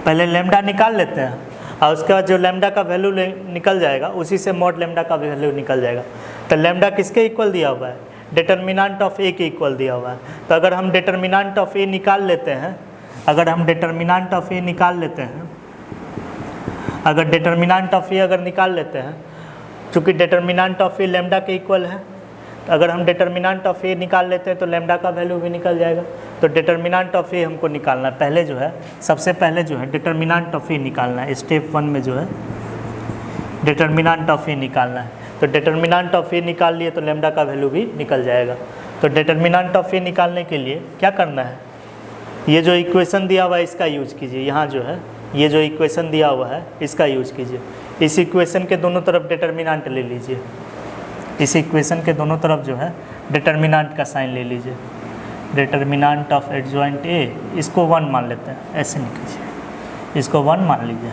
पहले लेमडा निकाल लेते हैं और उसके बाद जो लेमडा का वैल्यू निकल जाएगा उसी से मॉड लेमडा का वैल्यू निकल जाएगा। तो लेमडा किसके इक्वल दिया हुआ है, डिटर्मिनेंट ऑफ ए के इक्वल दिया हुआ है। तो अगर हम डिटर्मिनेंट ऑफ ए निकाल लेते हैं, अगर हम डिटर्मिनेंट ऑफ ए निकाल लेते हैं, अगर डिटर्मिनेंट ऑफ ए अगर निकाल लेते हैं, चूँकि डिटर्मिनेंट ऑफ ए लेमडा के इक्वल है, तो अगर हम डिटर्मिनेंट ऑफ ए निकाल लेते हैं तो लेमडा का वैल्यू भी निकल जाएगा। तो डिटर्मिनेंट ऑफ ए हमको निकालना है, पहले जो है सबसे पहले जो है डिटर्मिनेंट ऑफ ए निकालना है, स्टेप 1 में जो है डिटर्मिनेंट ऑफ ए निकालना है। तो डिटर्मिनेंट ऑफ ए निकाल लिए तो लेमडा का वैल्यू भी निकल जाएगा। तो डिटर्मिनेंट ऑफ ए निकालने के लिए क्या करना है, ये जो इक्वेशन दिया हुआ है इसका यूज कीजिए, यहाँ जो है ये जो इक्वेशन दिया हुआ है इसका यूज कीजिए। इस इक्वेशन के दोनों तरफ डिटर्मिनेंट ले लीजिए, इस इक्वेशन के दोनों तरफ जो है डिटर्मिनेंट का साइन ले लीजिए। डिटर्मिनेंट ऑफ एडजॉइंट ए, इसको 1 मान लेते हैं, ऐसे नहीं कीजिए, इसको 1 मान लीजिए,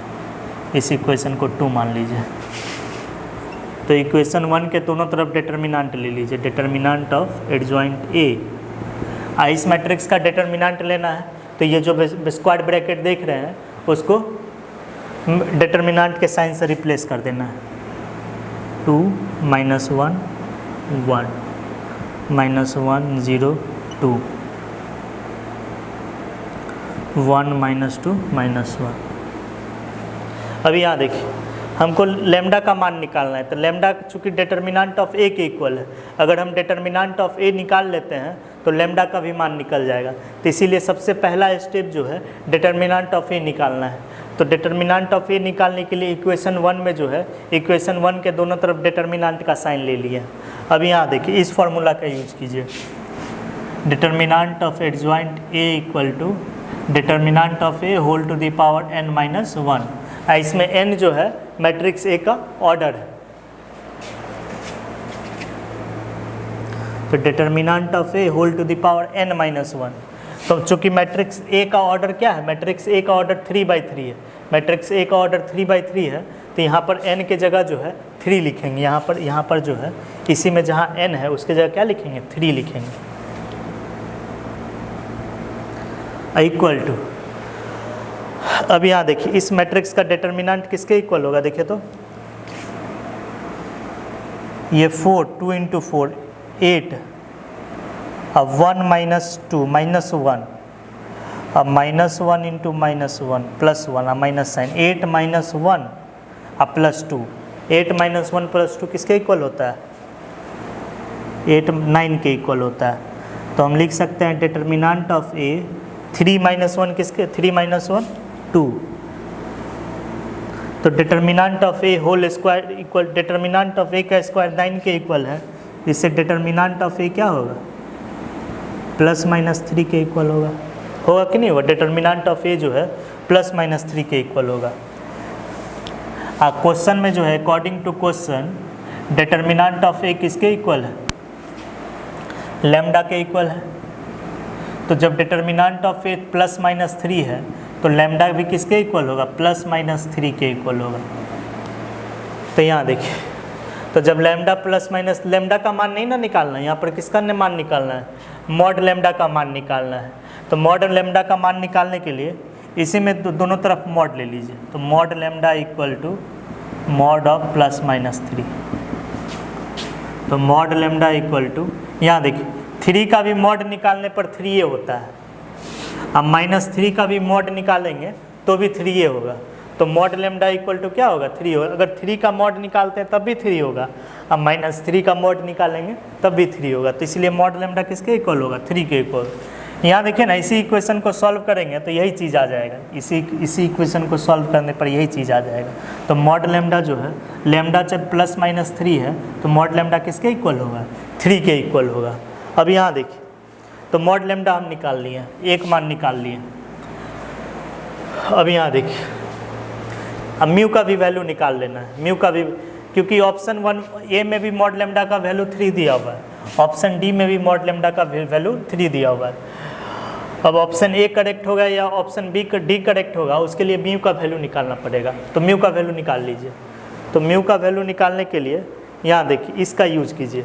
इस इक्वेशन को 2 मान लीजिए। तो इक्वेशन 1 के दोनों तरफ डिटर्मिनेंट ले लीजिए, डिटर्मिनेंट ऑफ एडजॉइंट ए। इस मैट्रिक्स का डिटर्मिनेंट लेना है, तो ये जो स्क्वायर ब्रैकेट देख रहे हैं उसको डिटर्मिनेंट के साइन से रिप्लेस कर देना है, 2 - 1 1 -1 0 2 1 -2 -1। अभी यहाँ देखिए हमको लेमडा का मान निकालना है, तो लेमडा चूँकि डिटर्मिनेंट ऑफ ए के इक्वल है, अगर हम डिटर्मिनेंट ऑफ ए निकाल लेते हैं तो लेमडा का भी मान निकल जाएगा। तो इसीलिए सबसे पहला स्टेप जो है डिटर्मिनेंट ऑफ ए निकालना है। तो डिटर्मिनेंट ऑफ ए निकालने के लिए इक्वेशन 1 में जो है इक्वेशन 1 के दोनों तरफ डिटर्मिनेंट का साइन ले लिया। अब यहाँ देखिए इस फॉर्मूला का यूज कीजिए, determinant of adjoint A equal to determinant of A whole to the power n-1। इसमें n जो है मैट्रिक्स ए का ऑर्डर है, तो determinant of A whole to the power n-1। तो चूँकि मैट्रिक्स ए का ऑर्डर क्या है, मैट्रिक्स ए का ऑर्डर 3/3 है, मैट्रिक्स ए का ऑर्डर 3/3 है, तो यहाँ पर n के जगह जो है 3 लिखेंगे। यहाँ पर जो है इसी में जहाँ n है उसके जगह क्या लिखेंगे, 3 लिखेंगे। इक्वल टू, अब यहाँ देखिए इस मैट्रिक्स का डिटर्मिनेंट किसके इक्वल होगा, देखिए तो ये 4 2 × 4 8, अब 1 - 2 -1, अब -1 × -1 +1, अब माइनस साइन 8 - 1 अब +2, 8 - 1 +2 किसके इक्वल होता है, 8 9 के इक्वल होता है। तो हम लिख सकते हैं डिटर्मिनेंट ऑफ ए 3 - 1 किसके, 3 - 1 2। तो determinant of A whole square equal determinant of A का स्क्वायर 9 के इक्वल है, इससे डिटर्मिनेंट ऑफ ए क्या होगा, +-3 के इक्वल होगा कि नहीं होगा। डिटर्मिनेंट ऑफ ए जो है +-3 के इक्वल होगा। क्वेश्चन में जो है according to question determinant of A किसके इक्वल है, लेमडा के इक्वल है। तो जब डिटर्मिनेंट ऑफ ए +-3 है तो लेमडा भी किसके इक्वल होगा, +-3 के इक्वल होगा। तो यहाँ देखिए, तो जब लेमडा +- लेमडा का मान नहीं ना निकालना है, यहाँ पर किसका मान निकालना है, मॉड लेमडा का मान निकालना है। तो मॉड लेमडा का मान निकालने के लिए इसी में दोनों तरफ मॉड ले लीजिए, तो mod lambda equal to mod of +-3। तो मॉड लेमडा इक्वल टू, यहाँ देखिए 3 का भी मॉड निकालने पर 3a होता है, अब -3 का भी मॉड निकालेंगे तो भी 3a होगा। तो मॉड लेमडा इक्वल टू क्या होगा, 3 होगा। अगर 3 का मॉड निकालते हैं तब भी 3 होगा, अब -3 का मॉड निकालेंगे तब भी 3 होगा। तो इसलिए मॉड लेमडा किसके इक्वल होगा, 3 के इक्वल। यहाँ देखिए ना, इसी इक्वेशन को सॉल्व करेंगे तो यही चीज़ आ जाएगा, इसी इक्वेशन को सॉल्व करने पर यही चीज़ आ जाएगा। तो मॉड लेमडा जो है, लेमडा जब +-3 है तो मॉड लेमडा किसके इक्वल होगा, 3 के इक्वल होगा। अब यहाँ देखिए, तो मॉड लेमडा हम निकाल लिए, एक मान निकाल लिए। अब यहाँ देखिए, अब म्यू का भी वैल्यू निकाल लेना है, म्यू का भी, क्योंकि ऑप्शन 1 ए में भी मॉड लेमडा का वैल्यू 3 दिया हुआ है, ऑप्शन डी में भी मॉड लेमडा का वैल्यू 3 दिया हुआ है। अब ऑप्शन ए करेक्ट होगा या ऑप्शन डी करेक्ट होगा, उसके लिए म्यू का वैल्यू निकालना पड़ेगा। तो म्यू का वैल्यू निकाल लीजिए। तो म्यू का वैल्यू निकालने के लिए यहाँ देखिए इसका यूज कीजिए,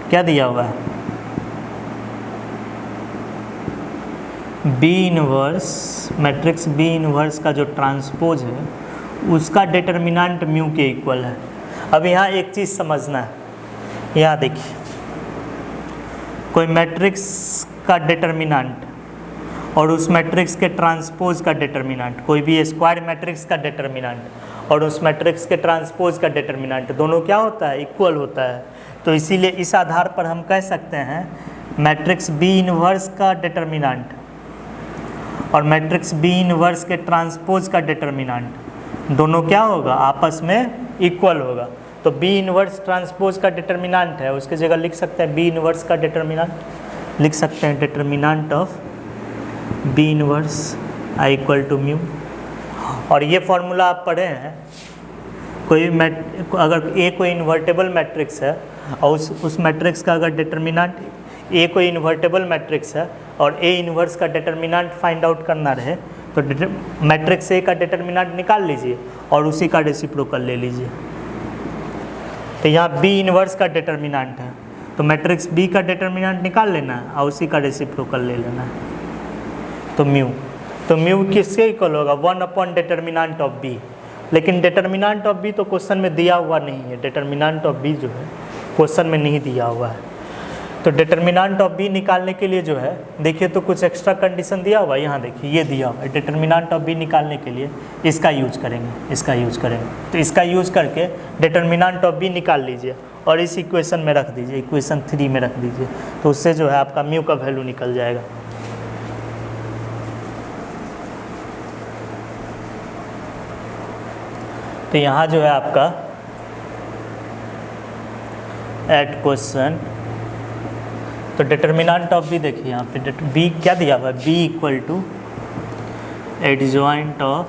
क्या दिया हुआ है, B inverse, matrix B inverse का जो ट्रांसपोज है उसका डिटर्मिनेंट म्यू के इक्वल है। अब यहाँ एक चीज़ समझना है, यहाँ देखिए कोई मैट्रिक्स का डिटर्मिनेंट और उस मैट्रिक्स के ट्रांसपोज का डिटर्मिनेंट, कोई भी स्क्वायर मैट्रिक्स का डिटर्मिनेंट और उस मैट्रिक्स के ट्रांसपोज का डिटर्मिनेंट दोनों क्या होता है, इक्वल होता है। तो इसीलिए इस आधार पर हम कह सकते हैं मैट्रिक्स बी इनवर्स का डिटर्मिनेंट और मैट्रिक्स बी इनवर्स के ट्रांसपोज का डिटर्मिनेंट दोनों क्या होगा, आपस में इक्वल होगा। तो बी इनवर्स ट्रांसपोज का डिटर्मिनेंट है, उसके जगह लिख सकते हैं बी इनवर्स का डिटर्मिनेंट, लिख सकते हैं determinant of B inverse I equal to mu. और ये फॉर्मूला आप पढ़े हैं, कोई अगर ए कोई इन्वर्टेबल मैट्रिक्स है और उस मैट्रिक्स का अगर डिटर्मिनेंट ए कोई इन्वर्टेबल मैट्रिक्स है और ए इन्वर्स का डिटर्मिनेंट फाइंड आउट करना रहे तो मैट्रिक्स ए का डिटर्मिनेंट निकाल लीजिए और उसी का रेसिप्रोकल ले लीजिए। तो यहाँ बी इन्वर्स का डिटर्मिनेंट है तो मैट्रिक्स बी का डिटर्मिनेंट निकाल लेना है और उसी का रेसिप्रोकल ले लेना है। तो म्यू किसके इक्वल होगा, 1 डिटर्मिनेंट ऑफ बी। लेकिन डिटर्मिनेंट ऑफ बी तो क्वेश्चन में दिया हुआ नहीं है, डिटर्मिनेंट ऑफ बी जो है क्वेश्चन में नहीं दिया हुआ है। तो डिटर्मिनेंट ऑफ बी निकालने के लिए जो है देखिए तो कुछ एक्स्ट्रा कंडीशन दिया हुआ है, यहाँ देखिए ये दिया हुआ है। डिटर्मिनेंट ऑफ बी निकालने के लिए इसका यूज करेंगे, इसका यूज करेंगे। तो इसका यूज करके डिटर्मिनेंट ऑफ बी निकाल लीजिए और इस इक्वेशन में रख दीजिए, इक्वेशन 3 में रख दीजिए। तो उससे जो है आपका म्यू का वैल्यू निकल जाएगा। तो यहाँ जो है आपका एट क्वेश्चन, तो डिटर्मिनेंट ऑफ बी देखिए यहाँ पे बी क्या दिया हुआ है, B equal to adjoint of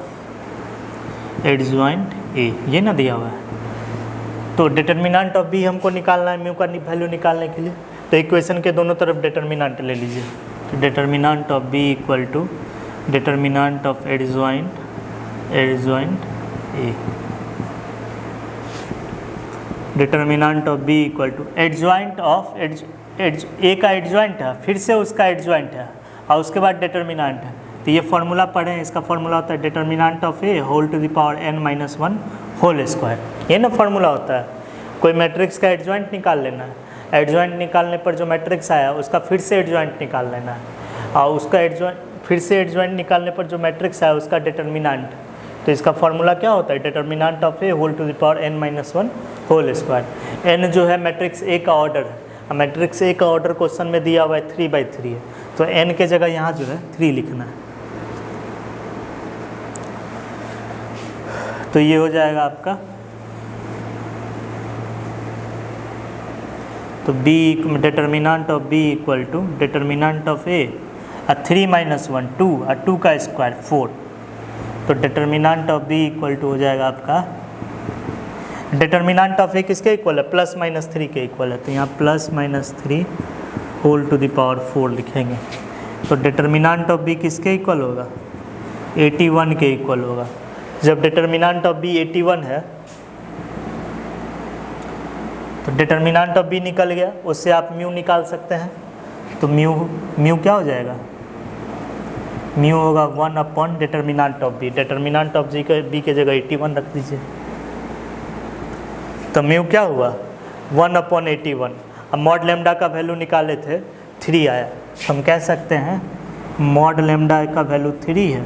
adjoint A, ये ना दिया हुआ है। तो डिटर्मिनेंट ऑफ बी हमको निकालना है म्यू का वैल्यू निकालने के लिए। तो इक्वेशन के दोनों तरफ डिटर्मिनेंट ले लीजिए। तो determinant of B equal to determinant of adjoint A, determinant of B equal to adjoint of A का एडजॉइंट है, फिर से उसका एडजॉइंट है और उसके बाद डिटर्मिनेंट है। तो ये फार्मूला पढ़ें, इसका फार्मूला होता है determinant of A whole to the power n-1 whole square. ये ना फार्मूला होता है। कोई मैट्रिक्स का एडजॉइंट निकाल लेना है, एडजॉइंट निकालने पर जो मैट्रिक्स आया उसका फिर से एडजॉइंट निकाल लेना है और उसका एडजॉइंट फिर से एडजॉइंट निकालने पर जो मैट्रिक्स आया उसका डिटर्मिनेंट। तो इसका फार्मूला क्या होता है, determinant of A whole to the power n-1 whole square. n जो है मैट्रिक्स ए का ऑर्डर है, मैट्रिक्स ए का ऑर्डर क्वेश्चन में दिया हुआ है 3/3 है। तो n के जगह यहाँ जो है 3 लिखना है। तो ये हो जाएगा आपका, तो b determinant of b equal to determinant of a 3 - 1 2 और 2 का स्क्वायर 4। तो determinant of b equal to हो जाएगा आपका, डिटर्मिनेंट ऑफ a किसके इक्वल है, +-3 के इक्वल है। तो यहाँ +-3 होल टू द पावर 4 लिखेंगे। तो डिटर्मिनेंट ऑफ b किसके इक्वल होगा, 81 के इक्वल होगा। जब डिटर्मिनेंट ऑफ b 81 है तो डिटर्मिनेंट ऑफ b निकल गया, उससे आप म्यू निकाल सकते हैं। तो म्यू क्या हो जाएगा, म्यू होगा 1 determinant of b। Determinant of b के जगह 81 रख दीजिए। तो म्यू क्या हुआ 1/81। अब मॉड लेम्डा का वैल्यू निकाले थे 3 आया, तो हम कह सकते हैं मॉड लेम्डा का वैल्यू 3 है,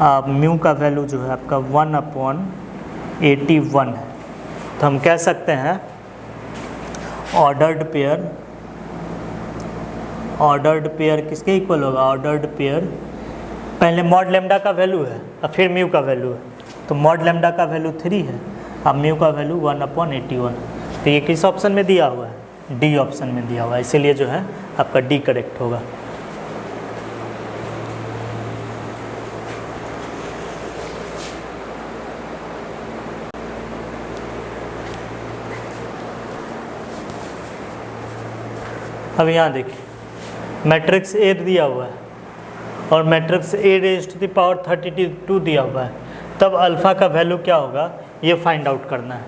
अब म्यू का वैल्यू जो है आपका 1/81 है। तो हम कह सकते हैं ऑर्डर्ड पेयर किसके इक्वल होगा, ऑर्डर्ड पेयर पहले मॉड लेम्डा का वैल्यू है और फिर म्यू का वैल्यू है। तो मॉड लेम्डा का वैल्यू 3 है, अब म्यू का वैल्यू 1/81। तो ये किस ऑप्शन में दिया हुआ है, डी ऑप्शन में दिया हुआ है, इसीलिए जो है आपका डी करेक्ट होगा। अब यहाँ देखिए मैट्रिक्स ए दिया हुआ है और matrix A raised to the power 32 दिया हुआ है, तब अल्फ़ा का वैल्यू क्या होगा ये फाइंड आउट करना है।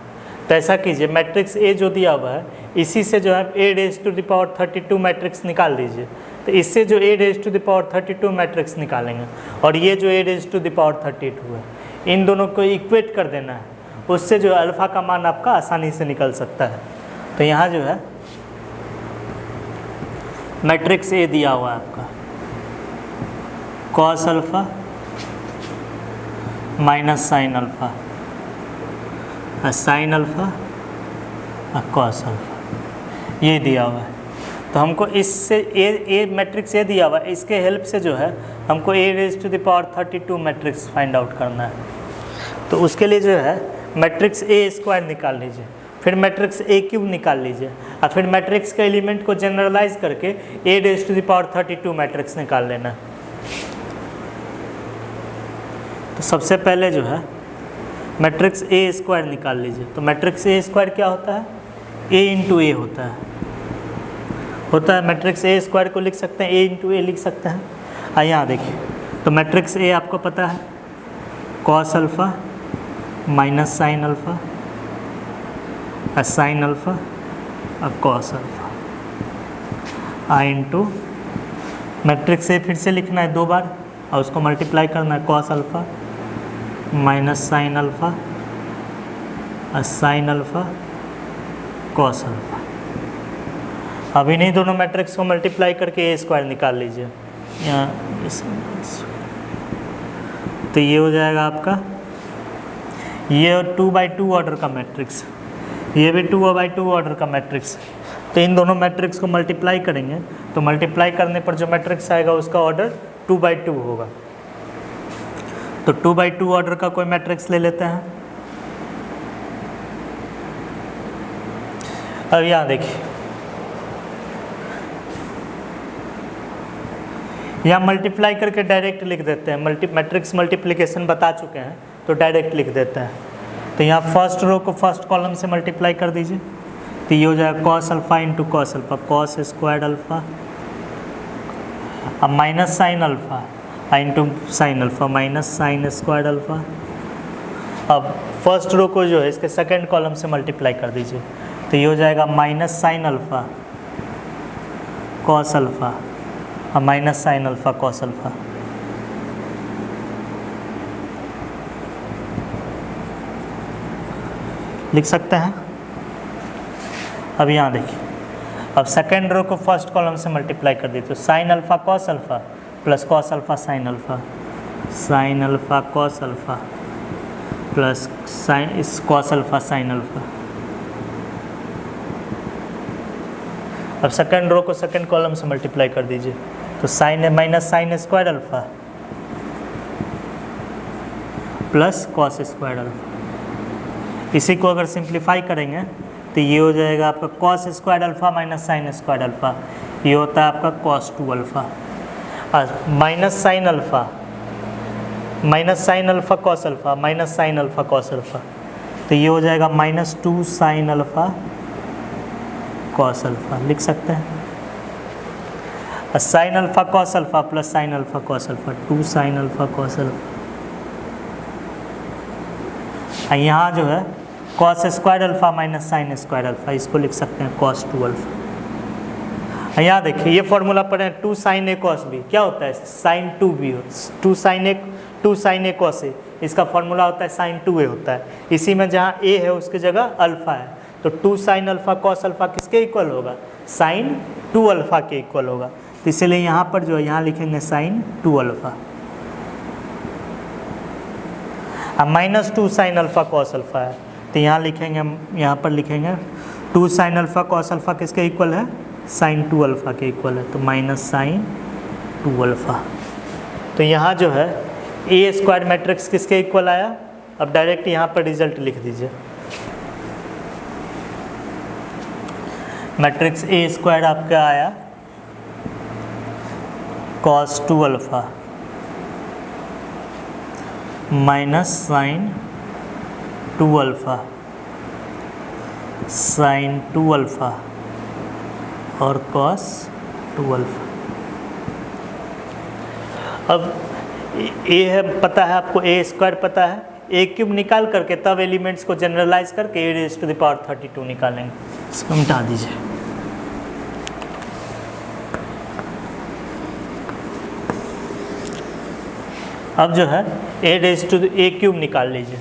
तो ऐसा कीजिए, मैट्रिक्स ए जो दिया हुआ है इसी से जो है A raised to the power 32 matrix निकाल दीजिए। तो इससे जो A raised to the power 32 matrix निकालेंगे और ये जो A raised to the power 32 है, इन दोनों को इक्वेट कर देना है, उससे जो अल्फ़ा का मान आपका आसानी से निकल सकता है। तो यहाँ जो है मैट्रिक्स ए दिया हुआ है आपका cos alpha minus sine alpha, sine alpha और कॉस अल्फ़ा, ये दिया हुआ है। तो हमको इससे ए मैट्रिक्स ए दिया हुआ है, इसके हेल्प से जो है हमको A raise to the power 32 matrix find out करना है। तो उसके लिए जो है मैट्रिक्स ए स्क्वायर निकाल लीजिए, फिर मैट्रिक्स ए क्यूब निकाल लीजिए और फिर मैट्रिक्स के एलिमेंट को जनरलाइज करके A raise to the power 32 matrix निकाल लेना। तो सबसे पहले जो है मैट्रिक्स ए स्क्वायर निकाल लीजिए। तो मैट्रिक्स ए स्क्वायर क्या होता है, ए इंटू ए होता है मैट्रिक्स ए स्क्वायर को लिख सकते हैं, ए इंटू ए लिख सकते हैं। यहाँ देखिए, तो मैट्रिक्स ए आपको पता है cos alpha minus sine alpha और साइन अल्फ़ा और cos alpha, I into matrix A फिर से लिखना है 2 बार और उसको मल्टीप्लाई करना है, cos alpha minus sine alpha और साइन अल्फ़ा कॉस अल्फ़ा। अब इन्हीं दोनों मैट्रिक्स को मल्टीप्लाई करके ए स्क्वायर निकाल लीजिए यहाँ। तो ये हो जाएगा आपका, ये 2/2 ऑर्डर का मैट्रिक्स, ये भी 2/2 ऑर्डर का मैट्रिक्स। तो इन दोनों मैट्रिक्स को मल्टीप्लाई करेंगे तो मल्टीप्लाई करने पर जो मैट्रिक्स आएगा उसका ऑर्डर 2/2 होगा। तो 2/2 ऑर्डर का कोई मैट्रिक्स ले लेते हैं। अब यहाँ देखिए, यहाँ मल्टीप्लाई करके डायरेक्ट लिख देते हैं, मैट्रिक्स मल्टीप्लिकेशन बता चुके हैं तो डायरेक्ट लिख देते हैं। तो यहाँ फर्स्ट रो को फर्स्ट कॉलम से मल्टीप्लाई कर दीजिए, तो ये हो जाएगा cos alpha into cos alpha, cos squared alpha, अब minus sine alpha into sine alpha, minus sine squared alpha. अब फर्स्ट रो को जो है इसके सेकेंड कॉलम से मल्टीप्लाई कर दीजिए, तो ये हो जाएगा minus sine alpha cos alpha और minus sine alpha cos alpha. लिख सकते हैं। अब यहाँ देखिए, अब सेकेंड रो को फर्स्ट कॉलम से मल्टीप्लाई कर दी, तो sine alpha cos alpha plus cos alpha sine alpha, sine alpha cos alpha plus sine cos alpha sine alpha. अब सेकेंड रो को सेकेंड कॉलम से मल्टीप्लाई कर दीजिए, तो sine minus sine square alpha plus cos square alpha. इसी को अगर simplify करेंगे तो ये हो जाएगा आपका cos square alpha minus sine square alpha, ये होता है आपका कॉस 2 अल्फ़ा, और minus sine alpha cos alpha minus sine alpha cos alpha, तो ये हो जाएगा -2 साइन अल्फ़ा कॉस अल्फ़ा। लिख सकते हैं। Sign alpha cos alpha plus sign alpha cos alpha, 2 sign alpha cos alpha. यहाँ जो है cos square alpha minus sine square alpha, इसको लिख सकते हैं कॉस 2 अल्फ़ा। यहाँ देखिए ये फॉर्मूला पढ़े, 2 साइन ए कॉस बी क्या होता है, sign 2b, 2 sign A cos A, इसका फॉर्मूला होता है साइन 2a होता है। इसी में जहाँ a है उसकी जगह अल्फ़ा है, तो 2 साइन अल्फ़ा कॉस अल्फ़ा किसके इक्वल होगा, साइन 2 अल्फ़ा के इक्वल होगा। तो इसलिए यहाँ पर जो है यहाँ लिखेंगे साइन 2 अल्फ़ा। अब -2 साइन अल्फ़ा कॉस अल्फ़ा है, तो यहाँ लिखेंगे, यहाँ पर लिखेंगे 2 साइन अल्फ़ा कॉस अल्फ़ा किसके इक्वल है, साइन 2 अल्फ़ा के इक्वल है, तो माइनस साइन 2 अल्फ़ा। तो यहाँ जो है ए स्क्वायर मैट्रिक्स किसके इक्वल आया। अब डायरेक्ट यहाँ पर रिजल्ट लिख दीजिए, मैट्रिक्स ए स्क्वायर आपका आया cos 2 alpha minus sine 2 alpha sine 2 alpha और कॉस 2 अल्फ़ा। अब ए है पता है आपको, ए स्क्वायर पता है, ए क्यूब निकाल करके तब एलिमेंट्स को जनरलाइज करके A raise to the power 32 निकालेंगे। इसको मिटा दीजिए। अब जो है ए रेज़ टू ए क्यूब निकाल लीजिए,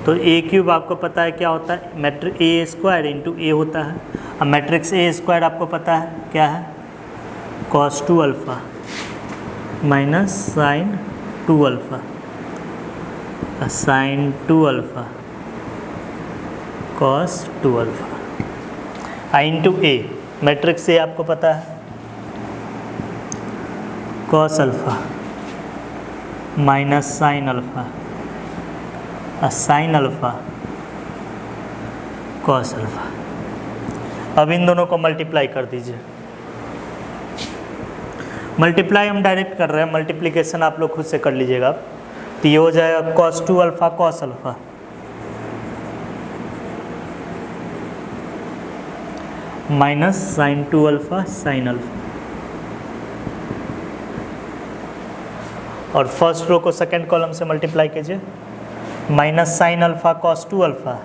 तो ए क्यूब आपको पता है क्या होता है, मैट्रिक्स ए स्क्वायर इंटू ए होता है। अब मैट्रिक्स ए स्क्वायर आपको पता है क्या है, cos 2 alpha minus sine 2 alpha sine 2 alpha cos 2 alpha into A, matrix A आपको पता है cos alpha minus sine alpha sine alpha cos alpha. अब इन दोनों को मल्टीप्लाई कर दीजिए। मल्टीप्लाई हम डायरेक्ट कर रहे हैं, मल्टीप्लिकेशन आप लोग खुद से कर लीजिएगा। तो ये हो जाएगा cos 2 alpha cos alpha minus sine 2 alpha sine alpha, और फर्स्ट रो को सेकेंड कॉलम से मल्टीप्लाई कीजिए, minus sine alpha cos 2 alpha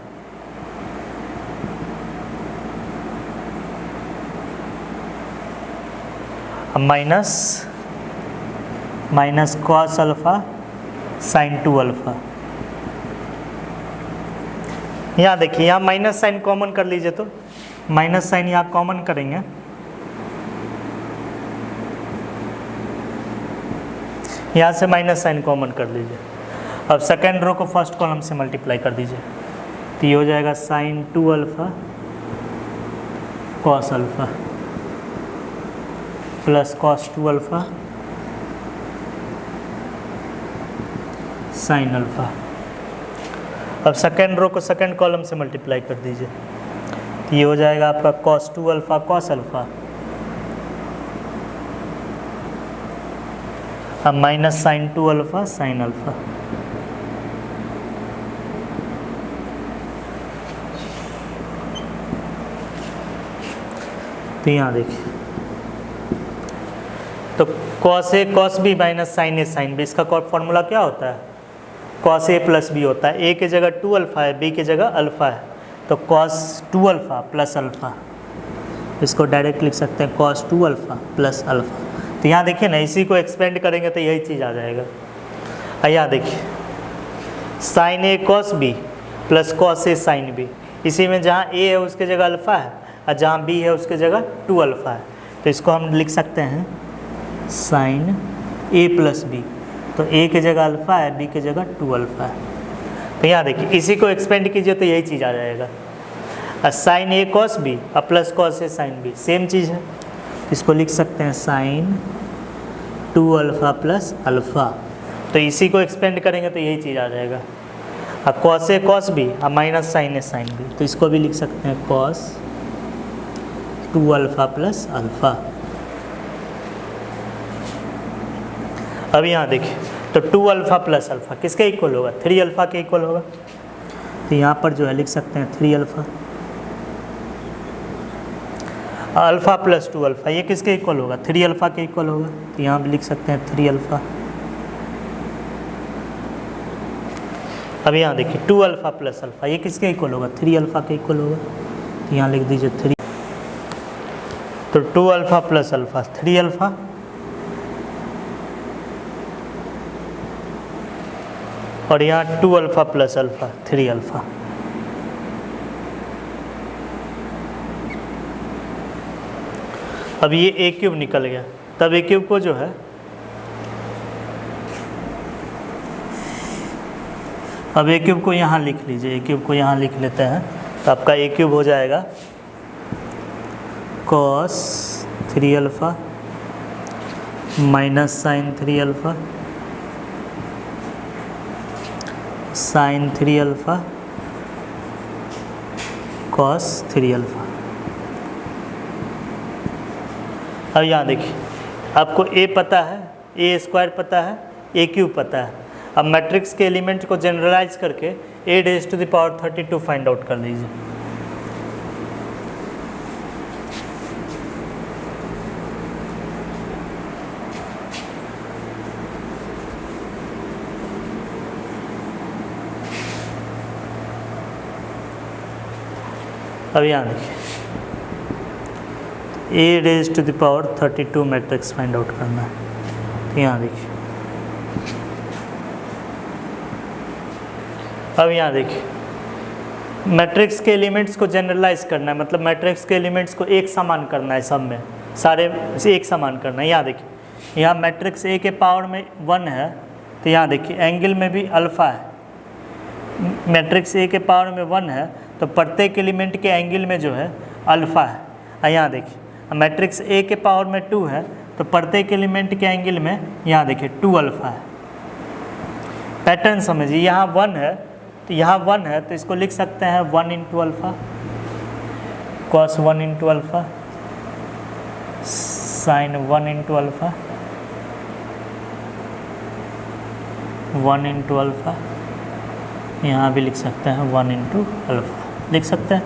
minus cos alpha sine 2 alpha. यहाँ देखिए, यहाँ माइनस साइन कॉमन कर लीजिए, तो माइनस साइन यहाँ कॉमन करेंगे, यहाँ से माइनस साइन कॉमन कर लीजिए। अब सेकेंड रो को फर्स्ट कॉलम से मल्टीप्लाई कर दीजिए, तो ये हो जाएगा sine 2 alpha cos alpha plus cos 2 alpha sine alpha. अब सेकेंड रो को सेकेंड कॉलम से मल्टीप्लाई कर दीजिए, तो ये हो जाएगा आपका कॉस 2 अल्फ़ा कॉस अल्फ़ा, अब minus sine 2 alpha sine alpha. तो यहाँ देखिए, तो cos A cos B minus sine A sine B, इसका फॉर्मूला क्या होता है? कॉस ए प्लस बी होता है। ए की जगह 2 अल्फ़ा है, बी की जगह अल्फ़ा है, तो कॉस 2 अल्फ़ा प्लस अल्फ़ा, इसको डायरेक्ट लिख सकते हैं कॉस 2 अल्फ़ा प्लस अल्फ़ा। तो यहाँ देखिए ना, इसी को एक्सपेंड करेंगे तो यही चीज़ आ जाएगा। यहाँ देखिए sign A cos B plus cos A sine B, इसी में जहाँ ए है उसके जगह अल्फ़ा है और जहाँ बी है उसके जगह 2 अल्फ़ा है, तो इसको हम लिख सकते हैं साइन ए प्लस बी, तो ए की जगह अल्फ़ा है, बी की जगह 2 अल्फ़ा है। तो यहाँ देखिए इसी को एक्सपेंड कीजिए तो यही चीज़ आ जाएगा। और साइन ए कॉस बी और plus cos A sine B same चीज़ है, इसको लिख सकते हैं साइन 2 अल्फ़ा प्लस अल्फ़ा, तो इसी को एक्सपेंड करेंगे तो यही चीज़ आ जाएगा। और कॉस ए कॉस बी और minus sine A sine B, तो इसको भी लिख सकते हैं कॉस 2 अल्फ़ा प्लस अल्फ़ा। अब यहाँ देखिए, तो 2 अल्फ़ा प्लस अल्फ़ा किसके इक्वल होगा? 3 अल्फ़ा के इक्वल होगा, तो यहाँ पर जो है लिख सकते हैं 3 अल्फ़ा। अल्फ़ा प्लस 2 अल्फ़ा ये किसके इक्वल होगा? 3 अल्फ़ा के इक्वल होगा, तो यहाँ भी लिख सकते हैं 3 अल्फ़ा। अब यहाँ देखिए 2 अल्फ़ा प्लस अल्फ़ा ये किसके इक्वल होगा? 3 अल्फ़ा के इक्वल होगा, तो यहाँ लिख दीजिए 3। तो 2 अल्फ़ा प्लस अल्फ़ा 3 अल्फ़ा, और यहाँ 2 अल्फ़ा प्लस अल्फ़ा 3 अल्फ़ा। अब ये ए क्यूब निकल गया, तब ए क्यूब को जो है अब ए क्यूब को यहाँ लिख लीजिए, ए क्यूब को यहाँ लिख लेते हैं, तो आपका ए क्यूब हो जाएगा cos 3 alpha minus sine 3 alpha sine 3 alpha cos 3 alpha. अब यहाँ देखिए आपको ए पता है, ए स्क्वायर पता है, ए क्यूब पता है। अब मैट्रिक्स के एलिमेंट को जनरलाइज करके a raise to the power 32 find out कर लीजिए। अब यहाँ देखिए a raise to the power 32 matrix find out करना है, तो यहाँ देखिए। अब यहाँ देखिए मैट्रिक्स के एलिमेंट्स को जनरलाइज करना है, मतलब मैट्रिक्स के एलिमेंट्स को एक समान करना है, सब में सारे से एक समान करना है। यहाँ देखिए यहाँ मैट्रिक्स ए के पावर में 1 है, तो यहाँ देखिए एंगल में भी अल्फ़ा है। मैट्रिक्स ए के पावर में 1 है तो प्रत्येक एलिमेंट के एंगल में जो है अल्फ़ा है। और यहाँ देखिए मैट्रिक्स ए के पावर में 2 है तो प्रत्येक एलिमेंट के एंगल में यहाँ देखिए 2 अल्फ़ा है। पैटर्न समझिए, यहाँ 1 है तो यहाँ 1 है तो इसको लिख सकते हैं 1 into alpha cos 1 into alpha sine 1 into alpha 1 into alpha, यहाँ भी लिख सकते हैं 1 इंटू अल्फ़ा लिख सकते हैं।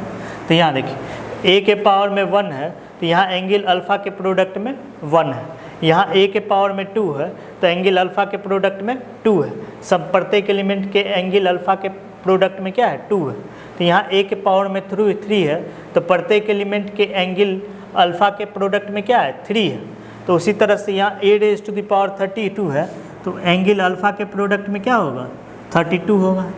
तो यहाँ देखिए ए के पावर में 1 है तो यहाँ एंगल अल्फ़ा के प्रोडक्ट में 1 है, यहाँ ए के पावर में 2 है तो एंगल अल्फ़ा के प्रोडक्ट में 2 है। सब प्रत्येक एलिमेंट के एंगल अल्फ़ा के प्रोडक्ट में क्या है? 2 है। तो यहाँ ए के पावर में 3 है तो प्रत्येक एलिमेंट के एंगल अल्फ़ा के प्रोडक्ट में क्या है? 3 है। तो उसी तरह से यहाँ a raise to the power 32 है तो एंगल अल्फ़ा के प्रोडक्ट में क्या होगा? 32 होगा।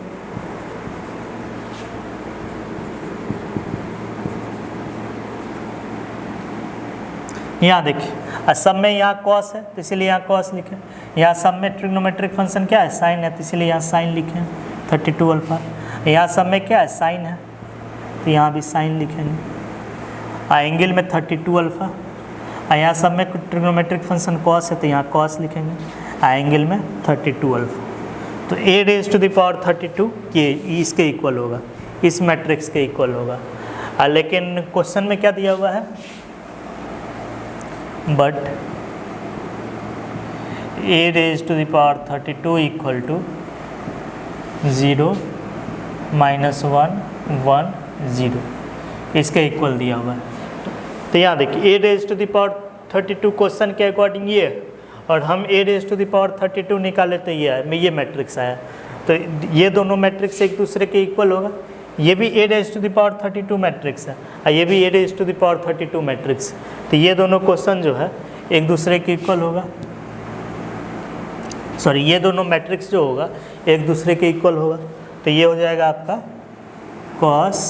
यहाँ देखिए सब में यहाँ कॉस है तो इसीलिए यहाँ कॉस लिखें, यहाँ सब में ट्रिग्नोमेट्रिक फंक्शन क्या है साइन है तो इसीलिए यहाँ साइन लिखें 32 अल्फा, यहाँ सब में क्या है साइन है तो यहाँ भी साइन लिखेंगे, एंगल में 32 अल्फा, यहाँ सब में ट्रिग्नोमेट्रिक फंक्शन कॉस है तो यहाँ कॉस लिखेंगे, एंगल में 32 अल्फा। तो a raise to the power 32 ये इसके इक्वल होगा, इस मैट्रिक्स के इक्वल होगा। लेकिन क्वेश्चन में क्या दिया हुआ है, but a raise to the power 32 equal to 0 -1 1 0, इसके इक्वल दिया हुआ है। तो यहाँ देखिए a raise to the power 32 question के अकॉर्डिंग ये है, और हम a raise to the power 32 निकाले तो ये है, ये मैट्रिक्स आया। तो ये दोनों मैट्रिक्स एक दूसरे के इक्वल होगा, ये भी a raise to the power 32 matrix है और ये भी a raise to the power 32 matrix. तो ये दोनों क्वेश्चन जो है एक दूसरे के इक्वल होगा, सॉरी ये दोनों मैट्रिक्स जो होगा एक दूसरे के इक्वल होगा। तो ये हो जाएगा आपका cos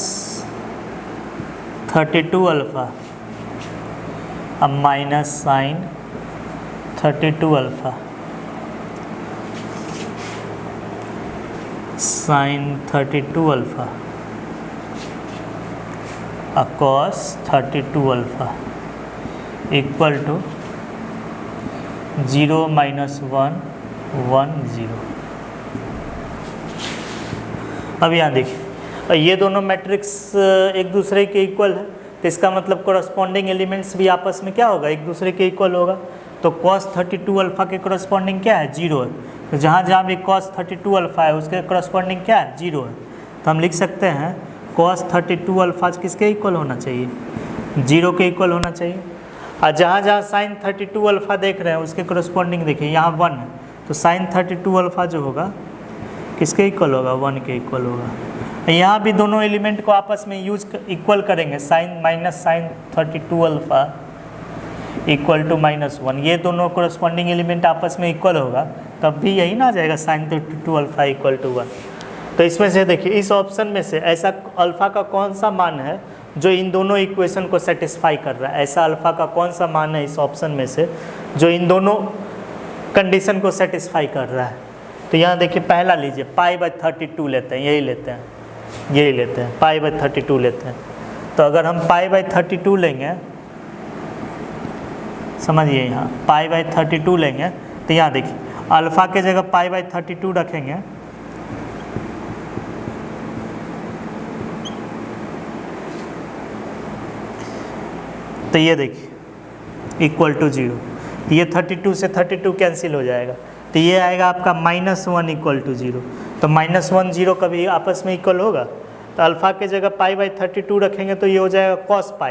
32 अल्फ़ा अब minus sine 32 alpha sine 32 alpha cos 32 alpha equal to 0 - 1 1 0। अब यहाँ देखिए ये दोनों मैट्रिक्स एक दूसरे के इक्वल है तो इसका मतलब कोरस्पॉन्डिंग एलिमेंट्स भी आपस में क्या होगा एक दूसरे के इक्वल होगा। तो cos 32 अल्फ़ा के कोरस्पॉन्डिंग क्या है 0 है, तो जहाँ जहाँ भी cos 32 अल्फ़ा है उसके कोरस्पॉन्डिंग क्या है 0 है। तो हम लिख सकते हैं cos 32 अल्फ़ा किसके इक्वल होना चाहिए 0 के इक्वल होना चाहिए। और जहाँ जहाँ साइन 32 अल्फ़ा देख रहे हैं उसके कोरस्पॉन्डिंग देखिए यहाँ 1 है तो साइन 32 अल्फ़ा जो होगा किसके इक्वल होगा 1 के इक्वल होगा। यहाँ भी दोनों एलिमेंट को आपस में यूज इक्वल करेंगे, sine minus sine 32 alpha equal to -1, ये दोनों कोरस्पॉन्डिंग एलिमेंट आपस में इक्वल होगा तब भी यही ना आ जाएगा साइन 32 अल्फ़ा इक्वल टू 1। तो इसमें से देखिए इस ऑप्शन में से ऐसा अल्फ़ा का कौन सा मान है जो इन दोनों इक्वेशन को सेटिस्फाई कर रहा है, ऐसा अल्फ़ा का कौन सा मान है इस ऑप्शन में से जो इन दोनों कंडीशन को सेटिस्फाई कर रहा है। तो यहाँ देखिए पहला लीजिए π/32 लेते हैं, यही लेते हैं π/32 लेते हैं। तो अगर हम π/32 लेंगे, समझिए यहाँ π/32 लेंगे तो यहाँ देखिए अल्फ़ा के जगह π/32 रखेंगे तो ये देखिए इक्वल टू 0, ये 32 से 32 कैंसिल हो जाएगा तो ये आएगा आपका -1 इक्वल टू 0। तो -1 0 कभी आपस में इक्वल होगा, तो अल्फ़ा के जगह π/32 रखेंगे तो ये हो जाएगा cos π,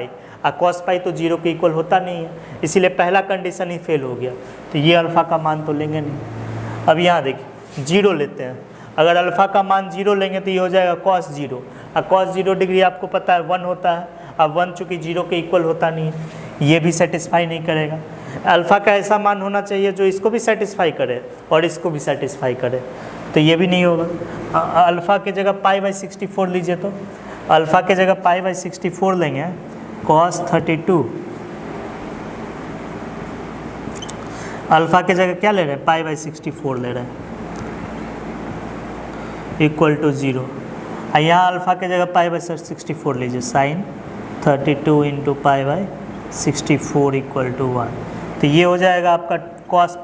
और cos π तो 0 के इक्वल होता नहीं है, इसीलिए पहला कंडीशन ही फेल हो गया। तो ये अल्फ़ा का मान तो लेंगे नहीं। अब यहाँ देखिए 0 लेते हैं, अगर अल्फ़ा का मान 0 लेंगे तो ये हो जाएगा cos 0, और cos 0 डिग्री आपको पता है 1 होता है, अब 1 चूँकि 0 के इक्वल होता नहीं है ये भी सेटिस्फाई नहीं करेगा। अल्फ़ा का ऐसा मान होना चाहिए जो इसको भी सेटिस्फाई करे और इसको भी सेटिस्फाई करे, तो ये भी नहीं होगा। अल्फ़ा के जगह π/64 लीजिए, तो अल्फ़ा के जगह π/64 लेंगे cos 32, अल्फ़ा के जगह क्या ले रहे हैं π/64 ले रहे हैं इक्वल टू 0। यहाँ अल्फ़ा के जगह π/64 लीजिए साइन 32 × π/64 इक्वल टू 1, तो ये हो जाएगा आपका cos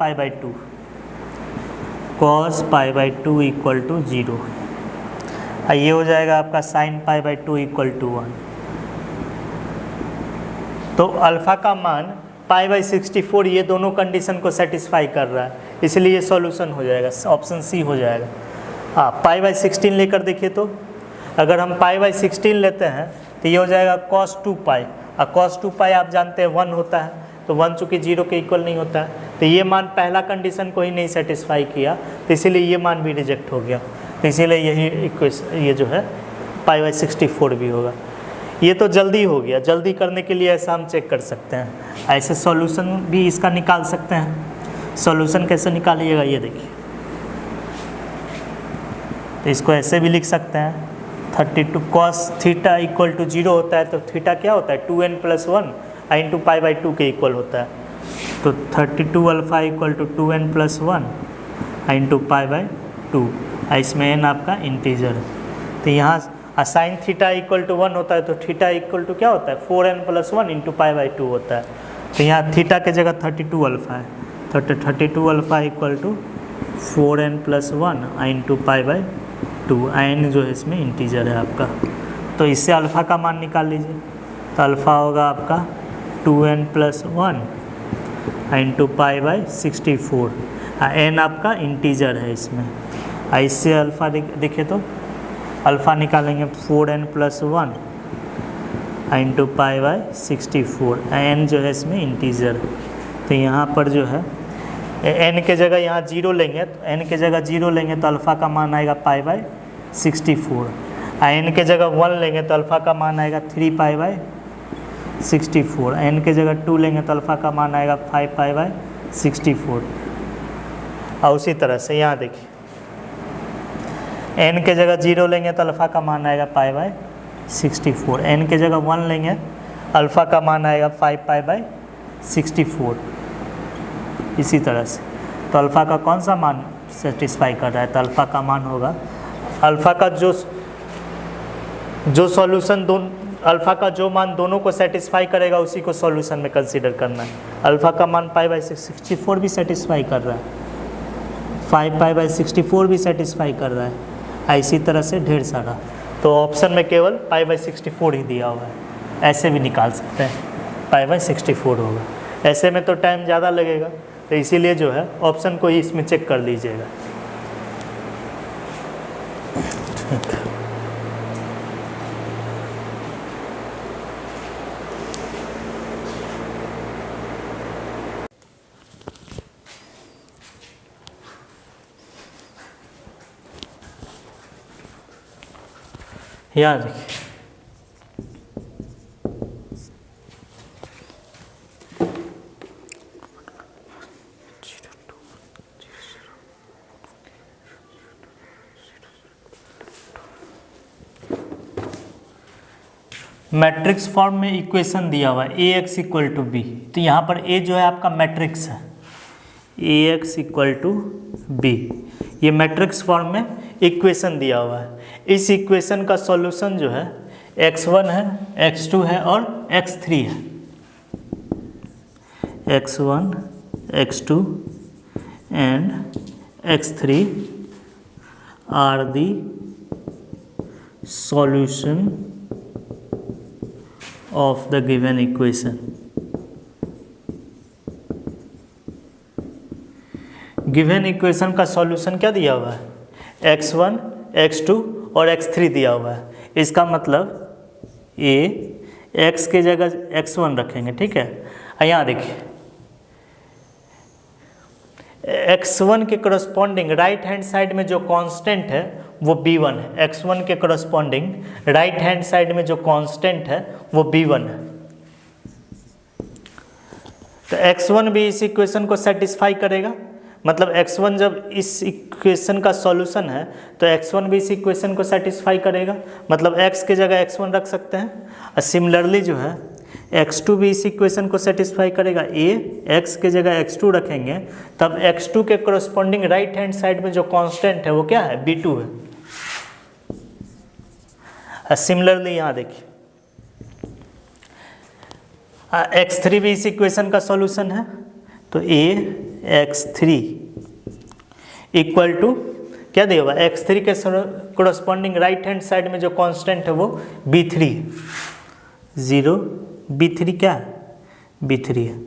π/2 इक्वल टू 0, ये हो जाएगा आपका sin π/2 इक्वल टू 1। तो अल्फ़ा का मान π/64 ये दोनों कंडीशन को सेटिस्फाई कर रहा है, इसलिए ये सॉल्यूशन हो जाएगा, ऑप्शन सी हो जाएगा। हाँ π/16 लेकर देखिए, तो अगर हम π/16 लेते हैं तो ये हो जाएगा cos 2π, और cos 2π आप जानते हैं 1 होता है, तो 1 चूँकि 0 के इक्वल नहीं होता है तो ये मान पहला कंडीशन को ही नहीं सेटिस्फाई किया, तो इसीलिए ये मान भी रिजेक्ट हो गया। तो इसीलिए यही इक्वेशन ये जो है π/64 भी होगा। ये तो जल्दी हो गया, जल्दी करने के लिए ऐसा हम चेक कर सकते हैं, ऐसे सॉल्यूशन भी इसका निकाल सकते हैं। सॉल्यूशन कैसे निकालिएगा ये देखिए, तो इसको ऐसे भी लिख सकते हैं 32 cos थीटा इक्वल टू 0 होता है, तो थीटा क्या होता है 2n + 1, I into pi by 2 के इक्वल होता है। तो 32 alpha equal to 2n plus 1 I into pi by 2, इसमें n आपका इंटीजर है। तो यहाँ साइन थीटा इक्वल टू 1 होता है, तो थीटा इक्वल टू क्या होता है 4n plus 1 into pi by 2 होता है। तो यहाँ थीटा के जगह 32 अल्फ़ा है, तो 32 alpha equal to 4n plus 1 into pi by 2, n जो है इसमें इंटीजर है आपका। तो इससे अल्फ़ा का मान निकाल लीजिए, तो अल्फ़ा होगा आपका 2n plus 1 into pi by 64, n आपका इंटीजर है इसमें। इससे अल्फ़ा देखिए तो अल्फ़ा निकालेंगे 4n plus 1 into pi by 64, n जो है इसमें इंटीजर। तो यहाँ पर जो है n के जगह यहाँ 0 लेंगे, तो n के जगह 0 लेंगे तो अल्फ़ा का मान आएगा पाई बाई 64, n के जगह 1 लेंगे तो अल्फ़ा का मान आएगा 3 पाई बाई 64, n के जगह 2 लेंगे तो अल्फ़ा का मान आएगा 5 पाई बाई 64। और उसी तरह से यहाँ देखिए n के जगह 0 लेंगे तो अल्फ़ा का मान आएगा पाई बाई 64, n के जगह 1 लेंगे अल्फ़ा का मान आएगा 5 पाई बाई 64। इसी तरह से तो अल्फ़ा का कौन सा मान सेटिस्फाई कर रहा है, तो अल्फ़ा का मान होगा अल्फ़ा का जो सॉल्यूशन अल्फ़ा का जो मान दोनों को सेटिस्फाई करेगा उसी को सॉल्यूशन में कंसीडर करना है। अल्फ़ा का मान पाई बाई 64 भी सेटिस्फाई कर रहा है, 5 पाई बाई 64 भी सेटिस्फाई कर रहा है, इसी तरह से ढेर सारा। तो ऑप्शन में केवल पाई बाई 64 ही दिया हुआ है, ऐसे भी निकाल सकते हैं पाई बाई 64 होगा। ऐसे में तो टाइम ज़्यादा लगेगा, तो इसीलिए जो है ऑप्शन को ही इसमें चेक कर लीजिएगा। ठीक, यहाँ देखिए मैट्रिक्स फॉर्म में इक्वेशन दिया हुआ है ax इक्वल टू बी। तो यहाँ पर a जो है आपका मैट्रिक्स है, ax इक्वल टू बी, ये मैट्रिक्स फॉर्म में इक्वेशन दिया हुआ है। इस इक्वेशन का सॉल्यूशन जो है x1 है, x2 है और x3 है। x1, x2 and x3 are the solution of the given equation। Given equation का सॉल्यूशन क्या दिया हुआ है, x1, x2 और x3 दिया हुआ है। इसका मतलब a x के जगह x1 रखेंगे, ठीक है। यहाँ देखिए x1 के करस्पॉन्डिंग राइट हैंड साइड में जो कांस्टेंट है वो b1 है। x1 के करस्पॉन्डिंग राइट हैंड साइड में जो कांस्टेंट है वो b1 है। तो x1 भी इस इक्वेशन को सेटिस्फाई करेगा, मतलब x1 जब इस इक्वेशन का सॉल्यूशन है तो x1 भी इस इक्वेशन को सेटिस्फाई करेगा, मतलब x के जगह x1 रख सकते हैं। और सिमिलरली जो है x2 भी इस इक्वेशन को सेटिस्फाई करेगा, x के जगह x2 रखेंगे तब x2 के करस्पॉन्डिंग राइट हैंड साइड में जो कांस्टेंट है वो क्या है, b2 है। सिमिलरली यहाँ देखिए x3 भी इस इक्वेशन का सॉल्यूशन है, तो x3 इक्वल टू क्या दिया हुआ, x3 के करस्पॉन्डिंग राइट हैंड साइड में जो कांस्टेंट है वो b3 है। 0 b3 क्या है, b3 है।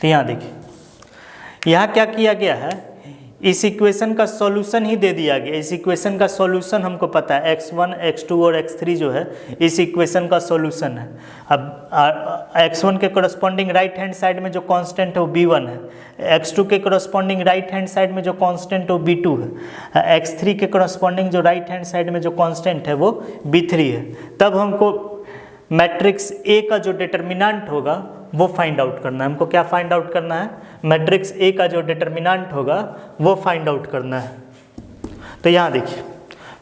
तो यहाँ देखिए यहाँ क्या किया गया है, इस इक्वेशन का सॉल्यूशन ही दे दिया गया। इस इक्वेशन का सॉल्यूशन हमको पता है x1, x2 और x3 जो है इस इक्वेशन का सॉल्यूशन है। अब x1 के करस्पॉन्डिंग राइट हैंड साइड में जो कांस्टेंट है वो b1 है, x2 के करस्पॉन्डिंग राइट हैंड साइड में जो कांस्टेंट है वो b2 है, x3 के करस्पॉन्डिंग जो राइट हैंड साइड में जो कांस्टेंट है वो b3 है। तब हमको मैट्रिक्स A का जो डिटर्मिनेंट होगा वो फाइंड आउट करना है। हमको क्या फाइंड आउट करना है, मैट्रिक्स A का जो डिटर्मिनेंट होगा वो फाइंड आउट करना है। तो यहाँ देखिए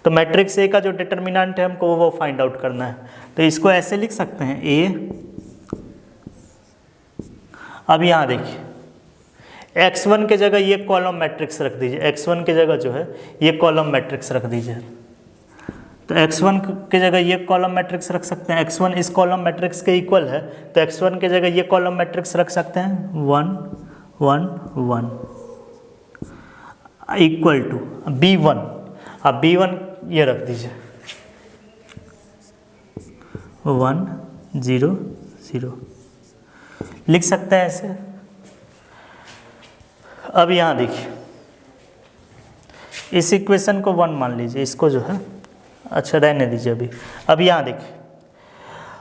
तो मैट्रिक्स A का जो डिटर्मिनेंट है हमको वो फाइंड आउट करना है। तो इसको ऐसे लिख सकते हैं A अब यहाँ देखिए x1 के जगह ये कॉलम मैट्रिक्स रख दीजिए, x1 के जगह जो है ये कॉलम मैट्रिक्स रख दीजिए। तो x1 के जगह ये कॉलम मैट्रिक्स रख सकते हैं, x1 इस कॉलम मैट्रिक्स के इक्वल है, तो x1 के जगह ये कॉलम मैट्रिक्स रख सकते हैं 1 1 1 इक्वल टू b1। अब b1 ये रख दीजिए 1 0 0 लिख सकते हैं ऐसे। अब यहाँ देखिए इस इक्वेशन को 1 मान लीजिए, इसको जो है अच्छा रहने दीजिए अभी। अब यहाँ देखिए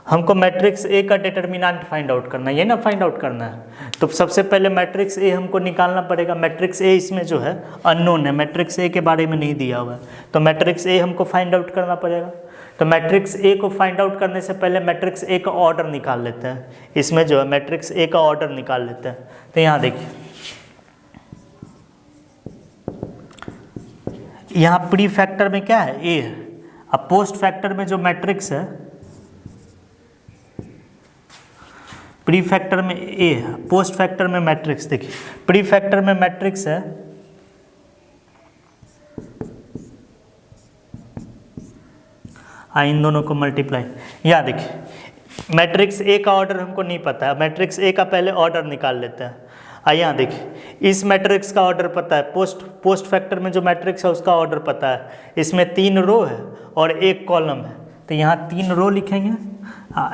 हमको मैट्रिक्स ए का डिटर्मिनेंट फाइंड आउट करना है, ये ना फाइंड आउट करना है। तो सबसे पहले मैट्रिक्स ए हमको निकालना पड़ेगा। मैट्रिक्स ए इसमें जो है अननोन है, मैट्रिक्स ए के बारे में नहीं दिया हुआ है, तो मैट्रिक्स ए हमको फाइंड आउट करना पड़ेगा। तो मैट्रिक्स ए को फाइंड आउट करने से पहले मैट्रिक्स ए का ऑर्डर निकाल लेते हैं। इसमें जो है मैट्रिक्स ए का ऑर्डर निकाल लेते हैं। तो यहाँ देखिए यहाँ प्री फैक्टर में क्या है, ए है। अब पोस्ट फैक्टर में जो मैट्रिक्स है, प्री फैक्टर में ए है, पोस्ट फैक्टर में मैट्रिक्स देखिए, प्री फैक्टर में मैट्रिक्स है इन दोनों को मल्टीप्लाई। यहाँ देखिए मैट्रिक्स ए का ऑर्डर हमको नहीं पता है, मैट्रिक्स ए का पहले ऑर्डर निकाल लेते हैं। यहाँ देखिए इस मैट्रिक्स का ऑर्डर पता है, पोस्ट फैक्टर में जो मैट्रिक्स है उसका ऑर्डर पता है। इसमें 3 रो है और 1 कॉलम है, तो यहाँ 3 रो लिखेंगे,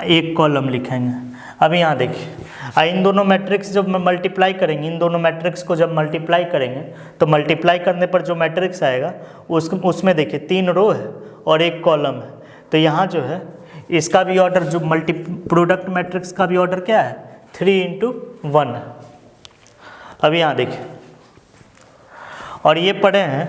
1 कॉलम लिखेंगे। अब यहाँ देखिए इन दोनों मैट्रिक्स जब मल्टीप्लाई करेंगे, इन दोनों मैट्रिक्स को जब मल्टीप्लाई करेंगे तो मल्टीप्लाई करने पर जो मैट्रिक्स आएगा उसमें देखिए 3 रो है और 1 कॉलम है। तो यहाँ जो है इसका भी ऑर्डर, जो प्रोडक्ट मैट्रिक्स का भी ऑर्डर क्या है 3 × 1 है। अब यहाँ देखिए और ये पढ़े हैं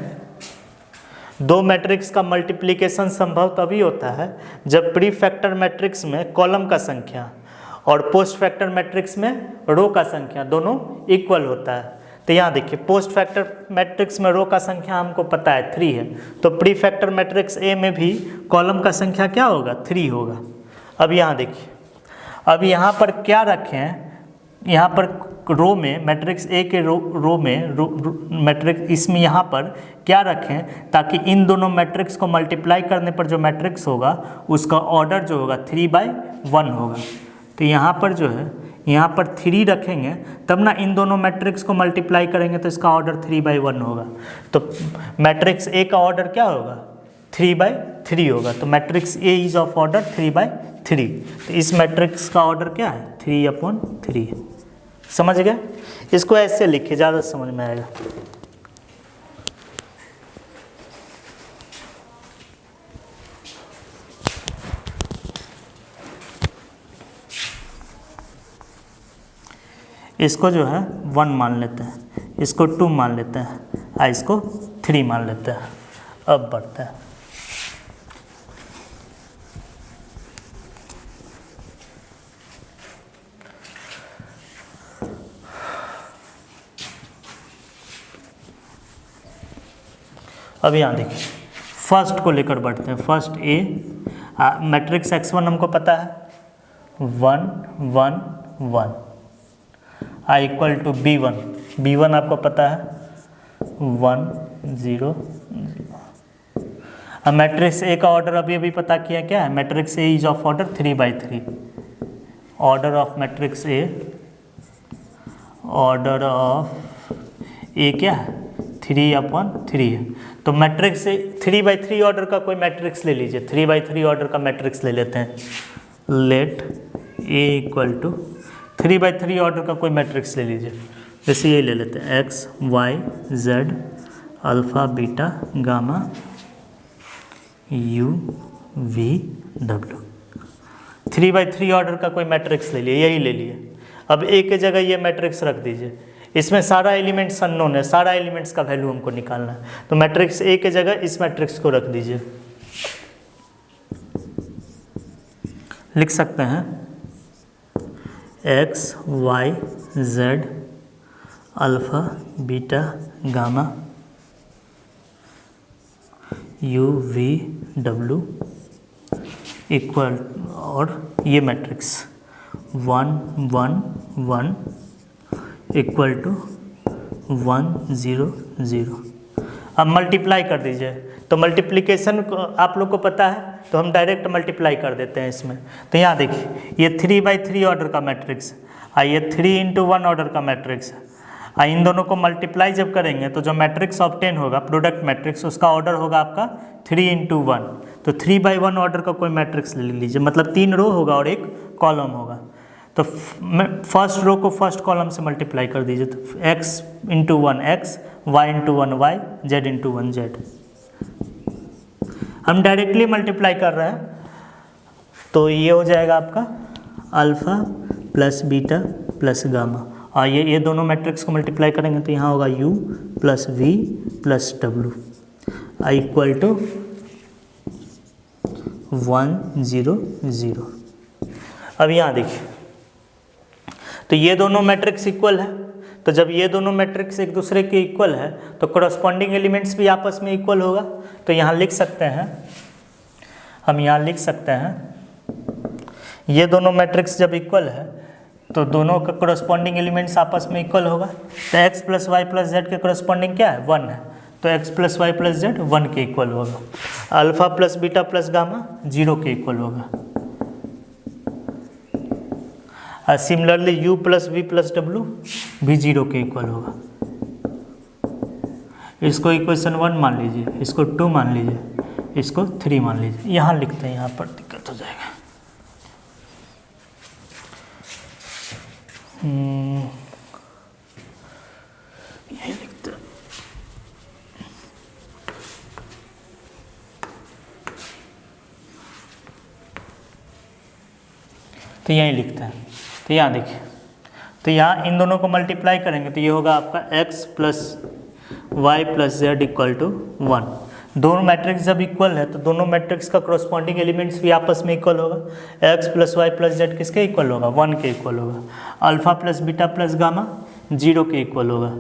2 मैट्रिक्स का मल्टीप्लिकेशन संभव तभी होता है जब प्री फैक्टर मैट्रिक्स में कॉलम का संख्या और पोस्ट फैक्टर मैट्रिक्स में रो का संख्या दोनों इक्वल होता है। तो यहाँ देखिए पोस्ट फैक्टर मैट्रिक्स में रो का संख्या हमको पता है 3 है, तो प्री फैक्टर मैट्रिक्स ए में भी कॉलम का संख्या क्या होगा 3 होगा। अब यहाँ देखिए अब यहाँ पर क्या रखे हैं, यहाँ पर रो में मैट्रिक्स ए के रो में मैट्रिक्स इसमें यहाँ पर क्या रखें ताकि इन दोनों मैट्रिक्स को मल्टीप्लाई करने पर जो मैट्रिक्स होगा उसका ऑर्डर जो होगा 3/1 होगा। तो यहाँ पर जो है यहाँ पर 3 रखेंगे तब ना इन दोनों मैट्रिक्स को मल्टीप्लाई करेंगे तो इसका ऑर्डर 3/1 होगा। तो मैट्रिक्स ए का ऑर्डर क्या होगा 3/3 होगा। तो matrix A is of order 3/3। तो इस मैट्रिक्स का ऑर्डर क्या है 3/3। समझ गए? इसको ऐसे लिखिए, ज़्यादा समझ में आएगा। इसको जो है 1 मान लेते हैं, इसको 2 मान लेते हैं, इसको 3 मान लेते हैं। अब बढ़ते हैं। अब यहाँ देखिए फर्स्ट को लेकर बढ़ते हैं। फर्स्ट ए मैट्रिक्स x1 हमको पता है 1 1 1 आई इक्वल टू b1 आपको पता है 1 0 0। अब मैट्रिक्स ए का ऑर्डर अभी पता किया क्या है, matrix A is of order 3/3। Order of matrix A, order of A क्या है 3/3 है। तो मैट्रिक्स से 3/3 ऑर्डर का कोई मैट्रिक्स ले लीजिए, 3/3 ऑर्डर का मैट्रिक्स ले लेते हैं। Let A equal to 3/3 order का कोई मैट्रिक्स ले लीजिए, जैसे ये ले लेते हैं x y z alpha beta gamma u v w। 3/3 order का कोई मैट्रिक्स ले लिए, यही ले लिए। अब ए के जगह ये मैट्रिक्स रख दीजिए, इसमें सारा एलिमेंट्स अननोन है, सारा एलिमेंट्स का वैल्यू हमको निकालना है। तो मैट्रिक्स ए के जगह इस मैट्रिक्स को रख दीजिए। लिख सकते हैं x y z alpha beta gamma u v w equal, और ये मैट्रिक्स 1 1 1 इक्वल टू 1 0 0। अब मल्टीप्लाई कर दीजिए, तो मल्टीप्लिकेशन आप लोग को पता है तो हम डायरेक्ट मल्टीप्लाई कर देते हैं इसमें। तो यहाँ देखिए ये 3/3 ऑर्डर का मैट्रिक्स ये 3 × 1 ऑर्डर का मैट्रिक्स है। इन दोनों को मल्टीप्लाई जब करेंगे तो जो मैट्रिक्स ऑब्टेन होगा प्रोडक्ट मैट्रिक्स, उसका ऑर्डर होगा आपका 3 × 1। तो 3/1 ऑर्डर का कोई मैट्रिक्स ले लीजिए, मतलब 3 रो होगा और 1 कॉलम होगा। तो फर्स्ट रो को फर्स्ट कॉलम से मल्टीप्लाई कर दीजिए, तो x × 1 x, y × 1 y, z × 1 z। हम डायरेक्टली मल्टीप्लाई कर रहे हैं, तो ये हो जाएगा आपका alpha plus beta plus gamma, और ये दोनों मैट्रिक्स को मल्टीप्लाई करेंगे तो यहाँ होगा u plus v plus w equal to 1 0 0। अब यहाँ देखिए, तो ये दोनों मैट्रिक्स इक्वल है, तो जब ये दोनों मैट्रिक्स एक दूसरे के इक्वल है तो कॉरस्पॉन्डिंग एलिमेंट्स भी आपस में इक्वल होगा। तो यहाँ लिख सकते हैं, हम यहाँ लिख सकते हैं ये दोनों मैट्रिक्स जब इक्वल है तो दोनों का कॉरस्पॉन्डिंग एलिमेंट्स आपस में इक्वल होगा। तो x + y + z के कॉरस्पॉन्डिंग क्या है 1 है, तो x + y + z 1 के इक्वल होगा। Alpha plus beta plus gamma 0 के इक्वल होगा। Similarly u plus v plus w भी 0 के इक्वल होगा। इसको इक्वेशन 1 मान लीजिए, इसको 2 मान लीजिए, इसको 3 मान लीजिए। यहाँ लिखते हैं, यहाँ पर दिक्कत हो जाएगा। यही लिखते हैं। तो यही लिखते हैं। तो यहाँ देखिए, तो यहाँ इन दोनों को मल्टीप्लाई करेंगे तो ये होगा आपका x + y + z = 1। दोनों मैट्रिक्स जब इक्वल है तो दोनों मैट्रिक्स का कॉरस्पॉन्डिंग एलिमेंट्स भी आपस में इक्वल होगा। x + y + z किसके इक्वल होगा 1 के इक्वल होगा। Alpha plus beta plus gamma 0 के इक्वल होगा,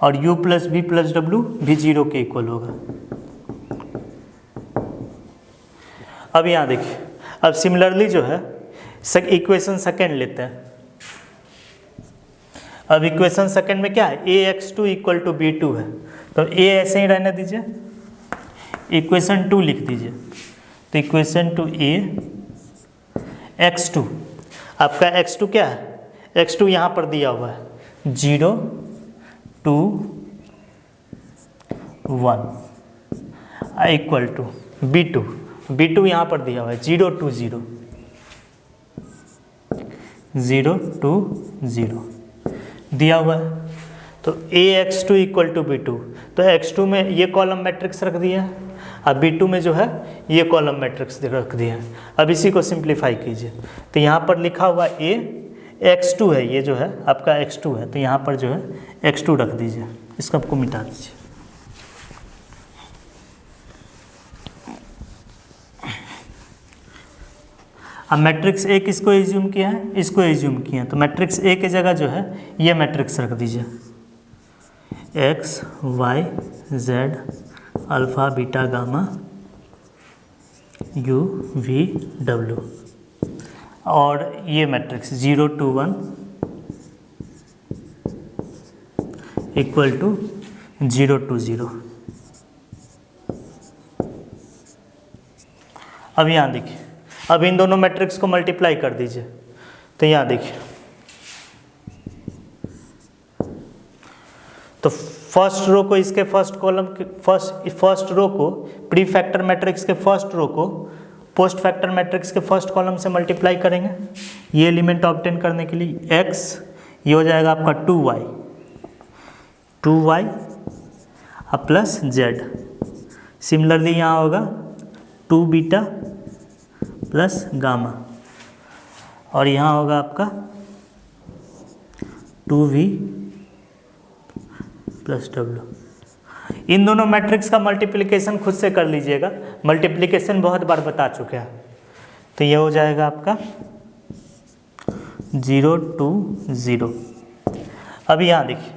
और u + v + w भी 0 के इक्वल होगा। अब यहाँ देखिए, अब सिमिलरली जो है इक्वेशन सेकेंड लेते हैं। अब इक्वेशन सेकेंड में क्या है, ax2 = b2 है, तो a ऐसे ही रहने दीजिए, इक्वेशन 2 लिख दीजिए। तो इक्वेशन 2 a x2, आपका x2 क्या है, x2 यहाँ पर दिया हुआ है 0 2 1 इक्वल टू b2, b2 यहाँ पर दिया हुआ है 0 2 0 0 2 0 दिया हुआ है। तो ax2 = b2, तो x2 में ये कॉलम मैट्रिक्स रख दिया है, अब b2 में जो है ये कॉलम मैट्रिक्स रख दिया है। अब इसी को सिंप्लीफाई कीजिए, तो यहाँ पर लिखा हुआ a x2 है, ये जो है आपका x2 है, तो यहाँ पर जो है x2 रख दीजिए, इसको आपको मिटा दीजिए। अब मैट्रिक्स ए किसको एज्यूम किया है, इसको एज्यूम किया है, तो मैट्रिक्स ए की जगह जो है ये मैट्रिक्स रख दीजिए, x y z alpha beta gamma u v w, और ये मैट्रिक्स 0 2 1 = 0 2 0। अब यहाँ देखिए, अब इन दोनों मैट्रिक्स को मल्टीप्लाई कर दीजिए, तो यहाँ देखिए, तो फर्स्ट रो को इसके फर्स्ट कॉलम के फर्स्ट रो को प्री फैक्टर मैट्रिक्स के फर्स्ट रो को पोस्ट फैक्टर मैट्रिक्स के फर्स्ट कॉलम से मल्टीप्लाई करेंगे ये एलिमेंट ऑब्टेन करने के लिए। x ये हो जाएगा आपका 2y प्लस z। सिमिलरली यहाँ होगा 2 बीटा प्लस गामा, और यहाँ होगा आपका 2v प्लस w। इन दोनों मैट्रिक्स का मल्टीप्लिकेशन खुद से कर लीजिएगा, मल्टीप्लिकेशन बहुत बार बता चुके हैं। तो ये हो जाएगा आपका 0 2 0। अब यहाँ देखिए,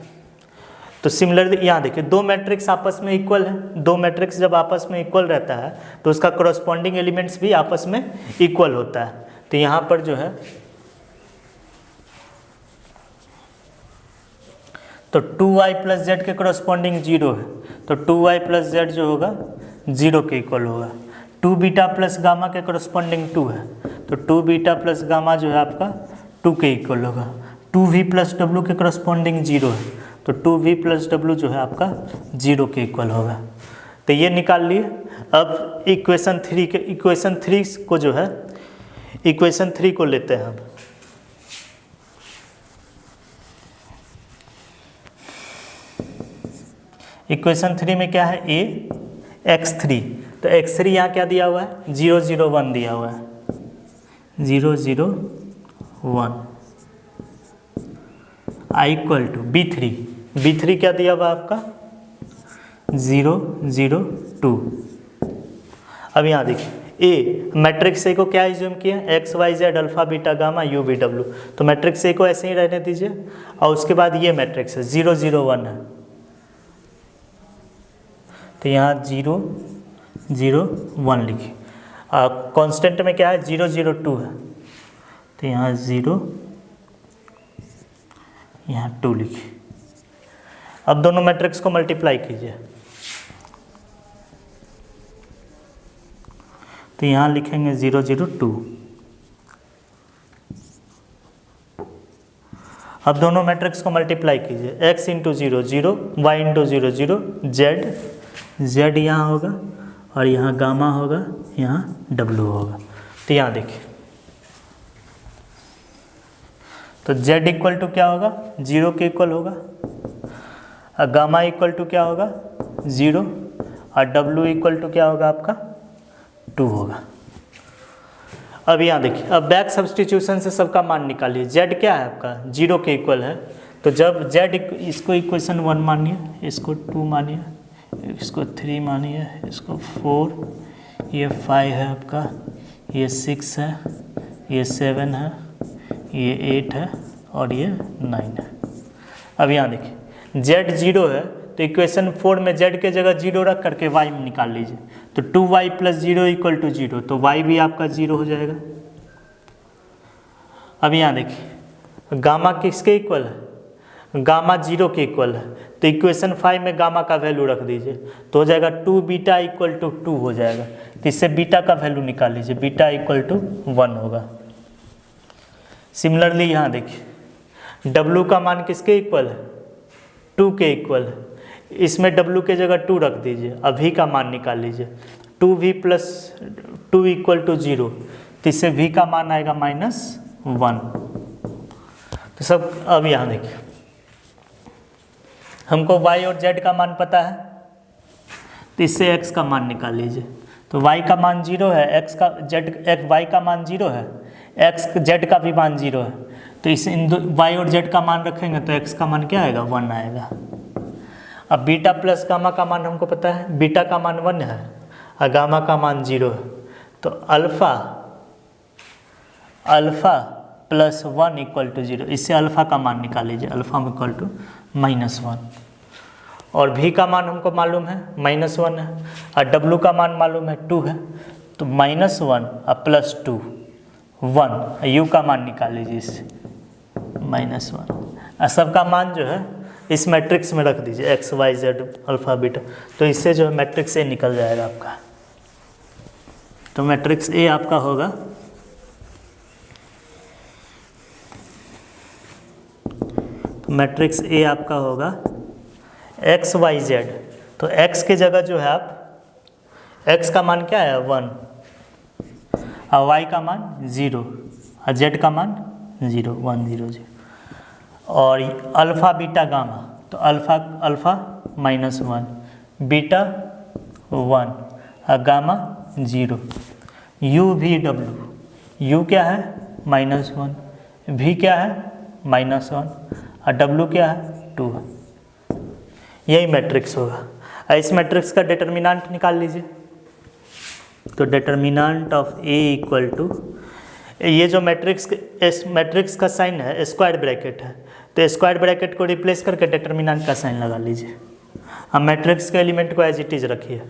तो सिमिलरली यहाँ देखिए दो मैट्रिक्स आपस में इक्वल है, दो मैट्रिक्स जब आपस में इक्वल रहता है तो उसका कॉरस्पॉन्डिंग एलिमेंट्स भी आपस में इक्वल होता है। तो यहाँ पर जो है तो 2y प्लस जेड के करस्पॉन्डिंग 0 है, तो 2y प्लस जेड जो होगा 0 के इक्वल होगा। 2 बीटा प्लस गामा के करस्पॉन्डिंग 2 है, तो 2 बीटा प्लस गामा जो है आपका 2 के इक्वल होगा। 2v प्लस डब्लू के करस्पॉन्डिंग 0 है, तो 2v प्लस डब्लू जो है आपका 0 के इक्वल होगा। तो ये निकाल लिए। अब इक्वेशन 3 को जो है इक्वेशन 3 को लेते हैं हम। इक्वेशन 3 में क्या है, a x3, तो x3 यहाँ क्या दिया हुआ है, 0 0 1 दिया हुआ है, 0 0 1 i इक्वल टू b3 क्या दिया हुआ है आपका 0 0 2। अब यहाँ देखिए ए मैट्रिक्स ए को क्या एज्यूम किया, X Y Z alpha beta gamma U V W, तो मैट्रिक्स ए को ऐसे ही रहने दीजिए। और उसके बाद ये मैट्रिक्स है 0 0 1 है, तो यहाँ 0 0 1 लिखिए। कांस्टेंट में क्या है 0 0 2 है, तो यहाँ 0 यहाँ 2 लिखिए। अब दोनों मैट्रिक्स को मल्टीप्लाई कीजिए, तो यहाँ लिखेंगे 0 0 2। अब दोनों मैट्रिक्स को मल्टीप्लाई कीजिए, x into 0 0, y into 0 0, z यहाँ होगा और यहाँ गामा होगा, यहाँ w होगा। तो यहाँ देखिए, तो z इक्वल टू क्या होगा 0 के इक्वल होगा, और गामा इक्वल टू क्या होगा 0, और w इक्वल टू क्या होगा आपका 2 होगा। अब यहाँ देखिए, अब बैक सब्सटीट्यूशन से सबका मान निकालिए। z क्या है आपका 0 के इक्वल है, तो जब z इसको इक्वेशन 1 मानिए, इसको 2 मानिए, इसको 3 मानिए, इसको 4, ये 5 है आपका, ये 6 है, ये 7 है, ये 8 है और ये 9 है। अब यहाँ देखिए z 0 है, तो इक्वेशन 4 में z के जगह 0 रख करके y में निकाल लीजिए, तो 2y प्लस 0 इक्वल टू 0, तो y भी आपका 0 हो जाएगा। अब यहाँ देखिए गामा किसके इक्वल है, गामा 0 के इक्वल है, तो इक्वेशन 5 में गामा का वैल्यू रख दीजिए, तो हो जाएगा 2 बीटा इक्वल टू 2 हो जाएगा। तो इससे बीटा का वैल्यू निकाल लीजिए, बीटा इक्वल टू 1 होगा। सिमिलरली यहाँ देखिए w का मान किसके इक्वल है 2 के इक्वल है, इसमें w के जगह 2 रख दीजिए, अभी का मान निकाल लीजिए, 2v प्लस 2 इक्वल टू 0, तो इससे v का मान आएगा -1। तो सब अब यहाँ देखिए हमको y और z का मान पता है, तो इससे x का मान निकाल लीजिए, तो y का मान 0 है, y का मान 0 है, z का भी मान 0 है, तो इस y और z का मान रखेंगे तो x का मान क्या आएगा 1 आएगा। अब बीटा प्लस गामा का मान हमको पता है, बीटा का मान 1 है और गामा का मान 0 है, तो अल्फ़ा प्लस 1 इक्वल टू 0, इससे अल्फ़ा का मान निकाल लीजिए, अल्फ़ा इक्वल टू -1। और भी का मान हमको मालूम है -1 है, और w का मान मालूम है 2 है, तो -1 और प्लस 2 1, u का मान निकाल लीजिए इससे -1, और सबका मान जो है इस मैट्रिक्स में रख दीजिए x y z alpha beta, तो इससे जो है मैट्रिक्स ए निकल जाएगा आपका। तो मैट्रिक्स ए आपका होगा मैट्रिक्स ए आपका होगा x y z, तो x के जगह जो है आप x का मान क्या है 1, और y का मान 0 और z का मान 0 1 0 0, और अल्फ़ा बीटा गामा, तो अल्फ़ा -1, बीटा 1 और gamma 0, u v w, u क्या है -1, v क्या है -1 और w क्या है 2 है। यही मैट्रिक्स होगा। इस मैट्रिक्स का डिटर्मिनेंट निकाल लीजिए, तो determinant of A equal to, ये जो इस मैट्रिक्स का साइन है स्क्वायर ब्रैकेट है, तो स्क्वायर ब्रैकेट को रिप्लेस करके डिटर्मिनेंट का साइन लगा लीजिए। अब मैट्रिक्स के एलिमेंट को एज इट इज रखिए,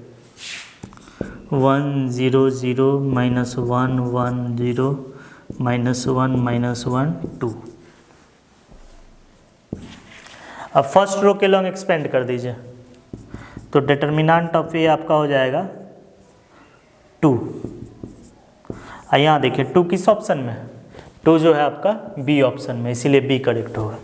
1 0 0 -1 1 0 -1 -1 2। अब फर्स्ट रो के लॉन्ग एक्सपेंड कर दीजिए, तो डिटर्मिनेंट ऑफ ए आपका हो जाएगा 2। यहाँ देखिए 2 किस ऑप्शन में, 2 जो है आपका बी ऑप्शन में, इसीलिए बी करेक्ट होगा।